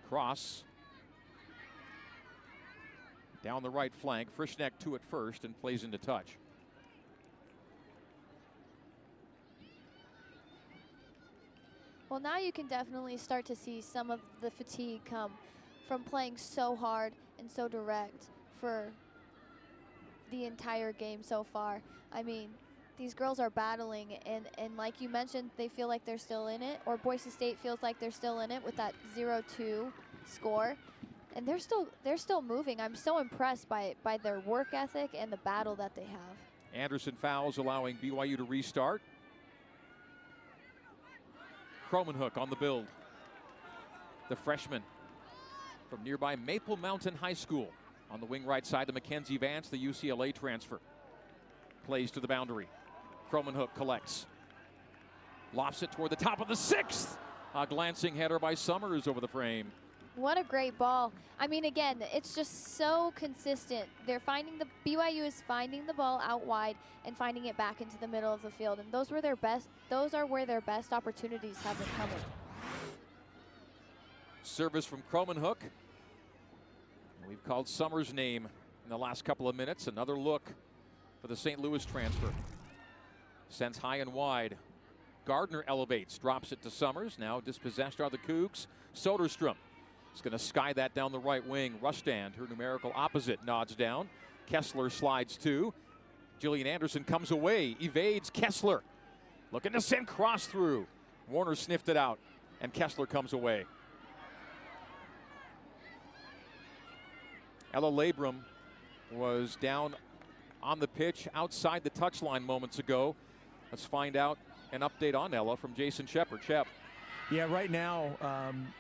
Cross down the right flank. Frischneck to it first and plays into touch. Well, now you can definitely start to see some of the fatigue come from playing so hard and so direct for the entire game so far. I mean, these girls are battling, and like you mentioned, they feel like they're still in it, or Boise State feels like they're still in it with that 0-2 score, and they're still moving. I'm so impressed by their work ethic and the battle that they have. Anderson fouls, allowing BYU to restart. Cromanhook on the build. The freshman from nearby Maple Mountain High School. On the wing right side to Mackenzie Vance, the UCLA transfer. Plays to the boundary. Cromanhook collects. Lofts it toward the top of the 6th. A glancing header by Summers over the frame. What a great ball. I mean, again, it's just so consistent. They're finding BYU is finding the ball out wide and finding it back into the middle of the field. And those are where their best opportunities have been coming. Service from Cromanhook. We've called Summers' name in the last couple of minutes. Another look for the St. Louis transfer. Sends high and wide. Gardner elevates, drops it to Summers. Now dispossessed are the Cougs. Soderstrom is going to sky that down the right wing. Rustand, her numerical opposite, nods down. Kessler slides too. Jillian Anderson comes away, evades Kessler. Looking to send cross through. Warner sniffed it out, and Kessler comes away. Ella Labrum was down on the pitch outside the touchline moments ago. Let's find out an update on Ella from Jason Shepard. Shep. Yeah, right now,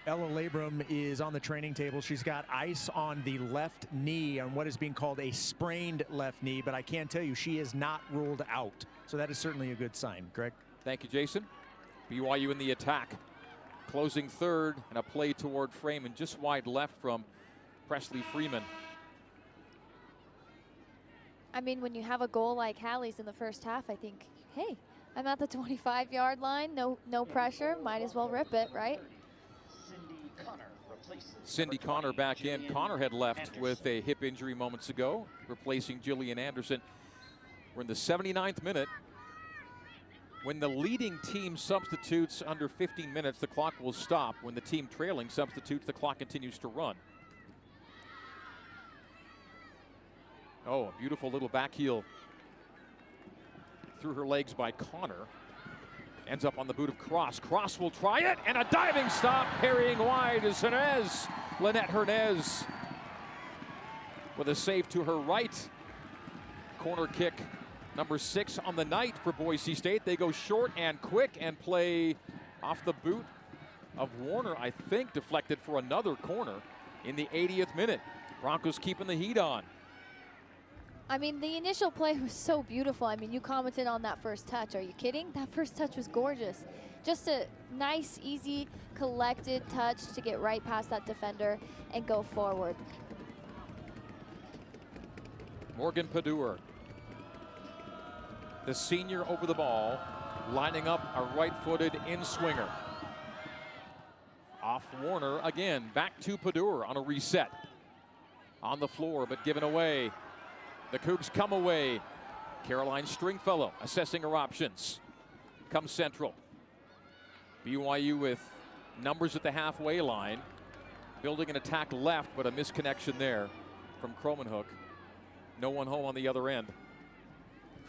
Ella Labrum is on the training table. She's got ice on the left knee on what is being called a sprained left knee, but I can tell you she is not ruled out. So that is certainly a good sign, Greg. Thank you, Jason. BYU in the attack. Closing third and a play toward frame and just wide left from Presley Freeman. I mean, when you have a goal like Hallie's in the first half, I think, hey, I'm at the 25-yard line. No pressure. Might as well rip it, right? Cindy Connor back in. Connor had left with a hip injury moments ago, replacing Jillian Anderson. We're in the 79th minute. When the leading team substitutes under 15 minutes, the clock will stop. When the team trailing substitutes, the clock continues to run. Oh, a beautiful little back heel through her legs by Connor. Ends up on the boot of Cross. Cross will try it, and a diving stop. Parrying wide is Hernez. Lynette Hernez with a save to her right. Corner kick number 6 on the night for Boise State. They go short and quick and play off the boot of Warner, I think, deflected for another corner in the 80th minute. Broncos keeping the heat on. I mean, the initial play was so beautiful. I mean, you commented on that first touch. Are you kidding? That first touch was gorgeous. Just a nice, easy, collected touch to get right past that defender and go forward. Morgan Padur, the senior over the ball, lining up a right-footed in-swinger. Off Warner again, back to Padur on a reset. On the floor, but given away. The Cougs come away. Caroline Stringfellow assessing her options. Comes central. BYU with numbers at the halfway line. Building an attack left, but a misconnection there from Cromanhook. No one home on the other end.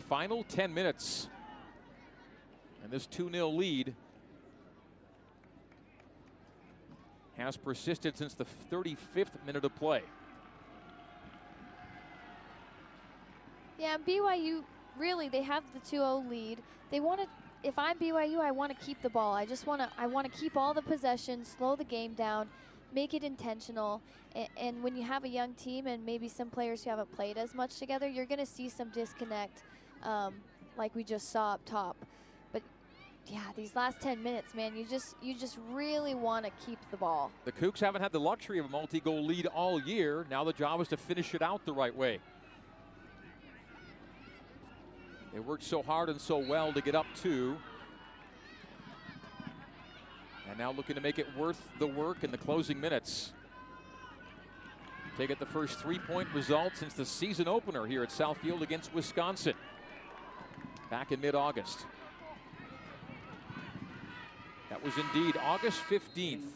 Final 10 minutes. And this 2-0 lead has persisted since the 35th minute of play. Yeah, BYU, really, they have the 2-0 lead. They want to, if I'm BYU, I want to keep the ball. I want to keep all the possession, slow the game down, make it intentional. And when you have a young team and maybe some players who haven't played as much together, you're going to see some disconnect like we just saw up top. But yeah, these last 10 minutes, man, you just really want to keep the ball. The Cougs haven't had the luxury of a multi-goal lead all year. Now the job is to finish it out the right way. They worked so hard and so well to get up 2. And now looking to make it worth the work in the closing minutes. They get the first 3-point result since the season opener here at Southfield against Wisconsin back in mid-August. That was indeed August 15th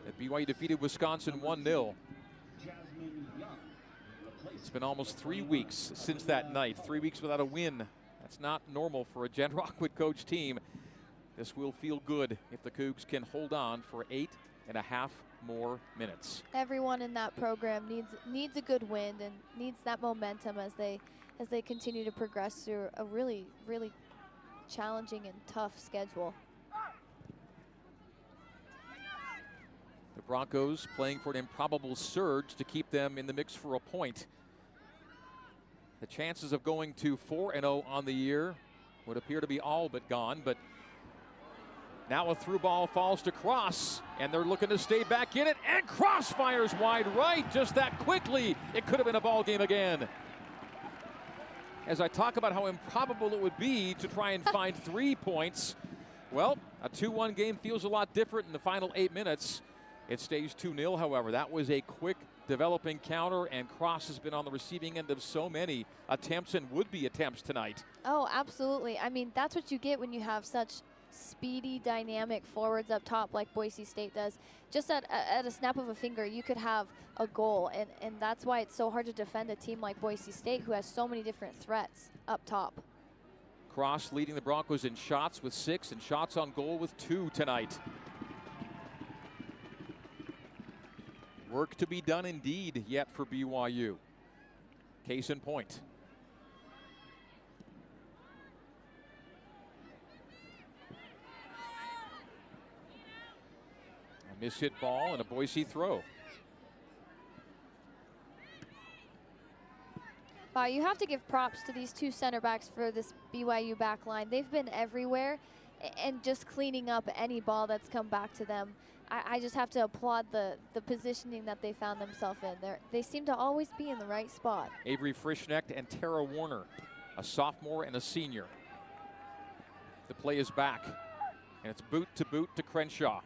that BYU defeated Wisconsin 1-0. It's been almost 3 weeks since that night. 3 weeks without a win. That's not normal for a Jen Rockwood coach team. This will feel good if the Cougs can hold on for 8.5 more minutes. Everyone in that program needs a good win and needs that momentum as they continue to progress through a really challenging and tough schedule. The Broncos playing for an improbable surge to keep them in the mix for a point. The chances of going to 4-0 on the year would appear to be all but gone, but now a through ball falls to Cross, and they're looking to stay back in it, and Cross fires wide right just that quickly. It could have been a ball game again. As I talk about how improbable it would be to try and find 3 points, well, a 2-1 game feels a lot different in the final 8 minutes. It stays 2-0, however. That was a quick developing counter, and Cross has been on the receiving end of so many attempts and would-be attempts tonight. Oh, absolutely. I mean, that's what you get when you have such speedy, dynamic forwards up top like Boise State does. Just at a snap of a finger, you could have a goal, and that's why it's so hard to defend a team like Boise State, who has so many different threats up top. Cross leading the Broncos in shots with 6 and shots on goal with 2 tonight. Work to be done indeed yet for BYU. Case in point. A mishit ball and a Boise throw. Wow, you have to give props to these 2 center backs for this BYU back line. They've been everywhere and just cleaning up any ball that's come back to them. I just have to applaud the positioning that they found themselves in. They seem to always be in the right spot. Avery Frischnecht and Tara Warner, a sophomore and a senior. The play is back, and it's boot to Crenshaw.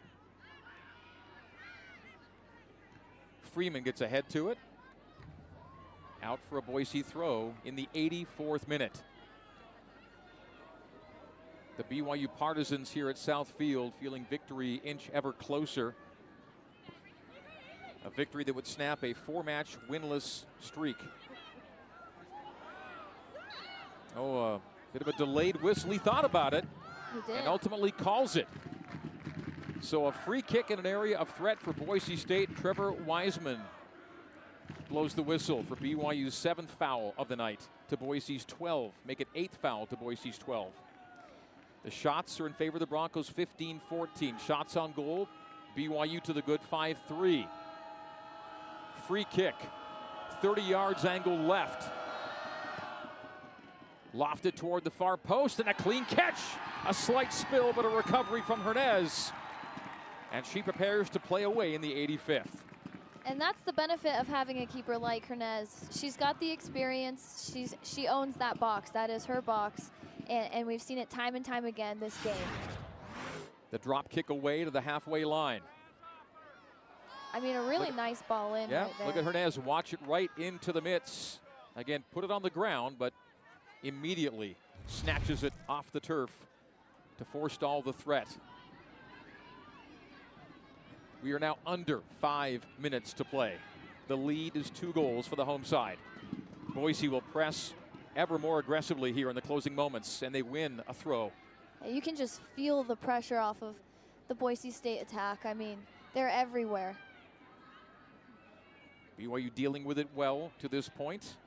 Freeman gets ahead to it. Out for a Boise throw in the 84th minute. The BYU Partisans here at South Field feeling victory inch ever closer. A victory that would snap a 4-match winless streak. Oh, a bit of a delayed whistle. He thought about it and ultimately calls it. So a free kick in an area of threat for Boise State. Trevor Wiseman blows the whistle for BYU's 7th foul of the night to Boise's 12. Make it 8th foul to Boise's 12. The shots are in favor of the Broncos, 15-14. Shots on goal, BYU to the good, 5-3. Free kick, 30 yards, angle left. Lofted toward the far post, and a clean catch. A slight spill, but a recovery from Hernez. And she prepares to play away in the 85th. And that's the benefit of having a keeper like Hernez. She's got the experience. She owns that box. That is her box. And we've seen it time and time again this game. The drop kick away to the halfway line. I mean, a really nice ball in right there. Look at Hernez watch it right into the mitts. Again, put it on the ground, but immediately snatches it off the turf to forestall the threat. We are now under 5 minutes to play. The lead is 2 goals for the home side. Boise will press ever more aggressively here in the closing moments, and they win a throw. You can just feel the pressure off of the Boise State attack. I mean, they're everywhere. BYU dealing with it well to this point.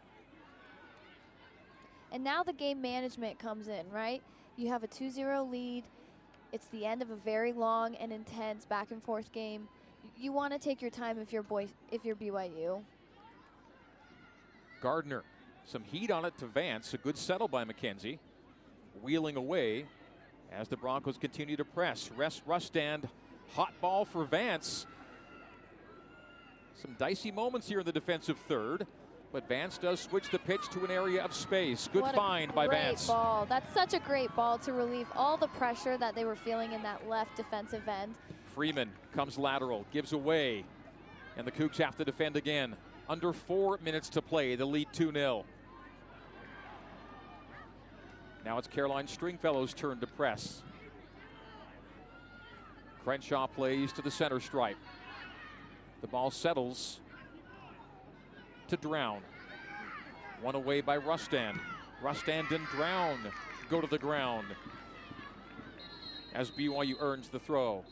And now the game management comes in, right? You have a 2-0 lead. It's the end of a very long and intense back and forth game. You want to take your time if you're BYU. Gardner, some heat on it to Vance. A good settle by McKenzie. Wheeling away as the Broncos continue to press. Rustand, hot ball for Vance. Some dicey moments here in the defensive third, but Vance does switch the pitch to an area of space. Good find by Vance. Great ball. That's such a great ball to relieve all the pressure that they were feeling in that left defensive end. Freeman comes lateral, gives away, and the Cougs have to defend again. Under 4 minutes to play, the lead 2-0. Now it's Caroline Stringfellow's turn to press. Crenshaw plays to the center stripe. The ball settles to Drown. One away by Rustand. Rustand and Drown go to the ground as BYU earns the throw.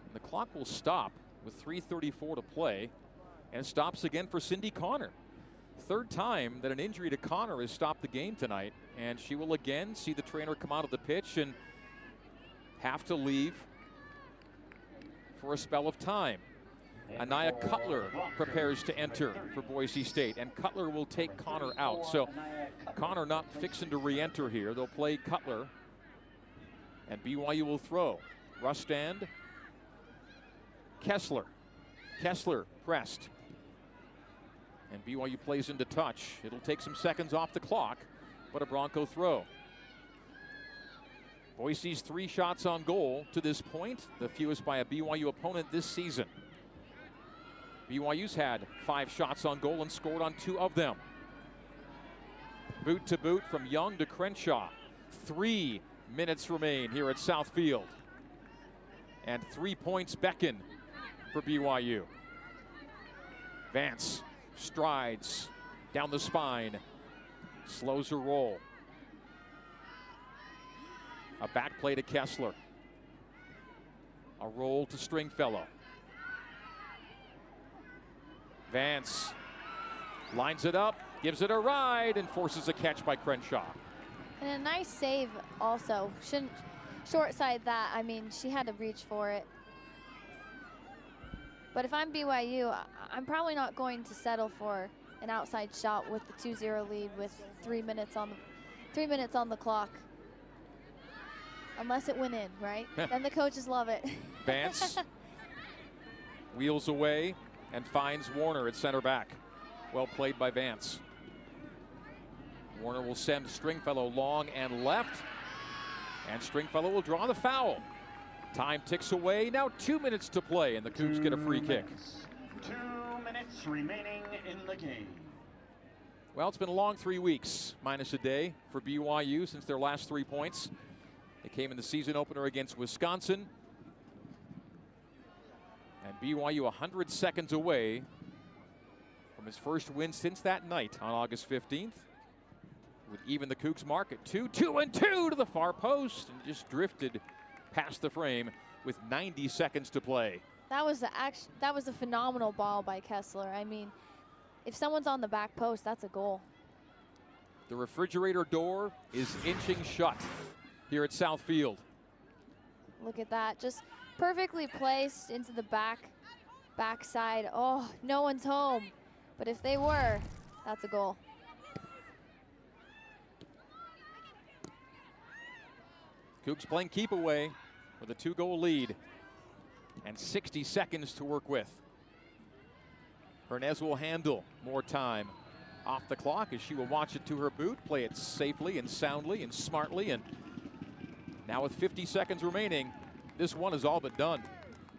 And the clock will stop with 3:34 to play, and it stops again for Cindy Connor. Third time that an injury to Connor has stopped the game tonight, and she will again see the trainer come out of the pitch and have to leave for a spell of time. Anaya Cutler prepares to enter for Boise State, and Cutler will take Connor out. So Connor not fixing to re-enter here. They'll play Cutler, and BYU will throw. Rustand, Kessler. Kessler pressed, and BYU plays into touch. It'll take some seconds off the clock, but a Bronco throw. Boise's 3 shots on goal to this point, the fewest by a BYU opponent this season. BYU's had 5 shots on goal and scored on 2 of them. Boot to boot from Young to Crenshaw. 3 minutes remain here at Southfield. And 3 points beckon for BYU. Vance strides down the spine, slows her roll. A back play to Kessler. A roll to Stringfellow. Vance lines it up, gives it a ride, and forces a catch by Crenshaw. And a nice save also. Shouldn't short side that. I mean, she had to reach for it. But if I'm BYU, I'm probably not going to settle for an outside shot with the 2-0 lead with 3 minutes on the clock. Unless it went in, right? Then the coaches love it. Vance wheels away and finds Warner at center back. Well played by Vance. Warner will send Stringfellow long and left. And Stringfellow will draw the foul. Time ticks away. Now 2 minutes to play, and the Cougs get a free kick. 2 minutes remaining in the game. Well, it's been a long 3 weeks, minus a day for BYU since their last 3 points. They came in the season opener against Wisconsin. And BYU 100 seconds away from his first win since that night on August 15th. Would even the Cougs mark at 2-2 to the far post, and just drifted past the frame with 90 seconds to play. That was a phenomenal ball by Kessler. I mean, if someone's on the back post, that's a goal. The refrigerator door is inching shut here at Southfield. Look at that, just perfectly placed into the backside. Oh, no one's home. But if they were, that's a goal. Cougs playing keep away with a 2-goal lead and 60 seconds to work with. Hernez will handle more time off the clock as she will watch it to her boot, play it safely and soundly and smartly. And now with 50 seconds remaining, this one is all but done.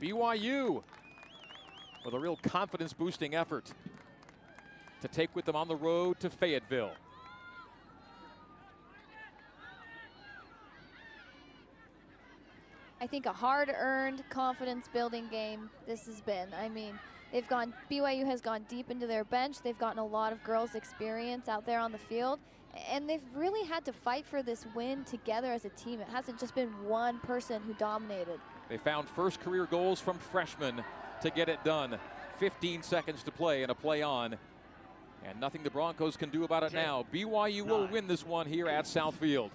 BYU with a real confidence boosting effort to take with them on the road to Fayetteville. I think a hard-earned confidence-building game this has been. I mean, BYU has gone deep into their bench. They've gotten a lot of girls' experience out there on the field, and they've really had to fight for this win together as a team. It hasn't just been one person who dominated. They found first career goals from freshmen to get it done. 15 seconds to play and a play on, and nothing the Broncos can do about it now. BYU will win this one here at Southfield.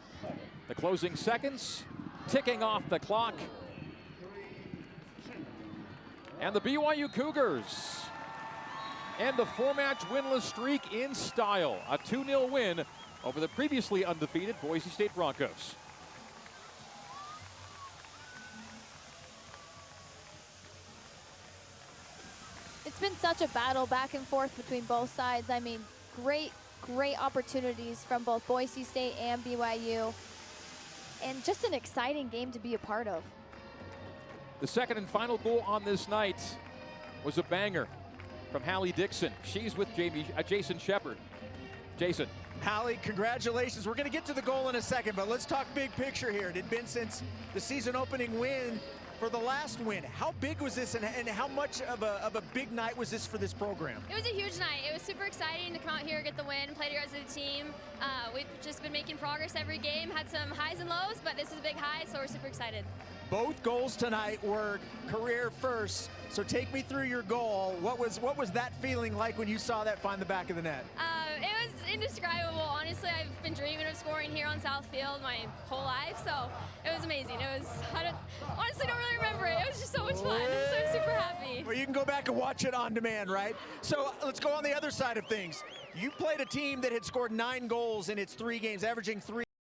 The closing seconds ticking off the clock. And the BYU Cougars end a 4-match winless streak in style. A 2-0 win over the previously undefeated Boise State Broncos. It's been such a battle back and forth between both sides. I mean, great opportunities from both Boise State and BYU. And just an exciting game to be a part of. The second and final goal on this night was a banger from Hallie Dixon. She's with Jason Shepard. Jason. Hallie, congratulations. We're going to get to the goal in a second, but let's talk big picture here. It had been since the season opening win for the last win. How big was this, and how much of a big night was this for this program? It was a huge night. It was super exciting to come out here, get the win, play together as a team. We've just been making progress every game, had some highs and lows, but this is a big high, so we're super excited. Both goals tonight were career firsts, so take me through your goal. What was that feeling like when you saw that find the back of the net? It was indescribable. Honestly, I've been dreaming of scoring here on Southfield my whole life, so it was amazing. I honestly don't really remember it. It was just so much fun, so I'm super happy. Well, you can go back and watch it on demand, right? So let's go on the other side of things. You played a team that had scored 9 goals in its 3 games, averaging 3.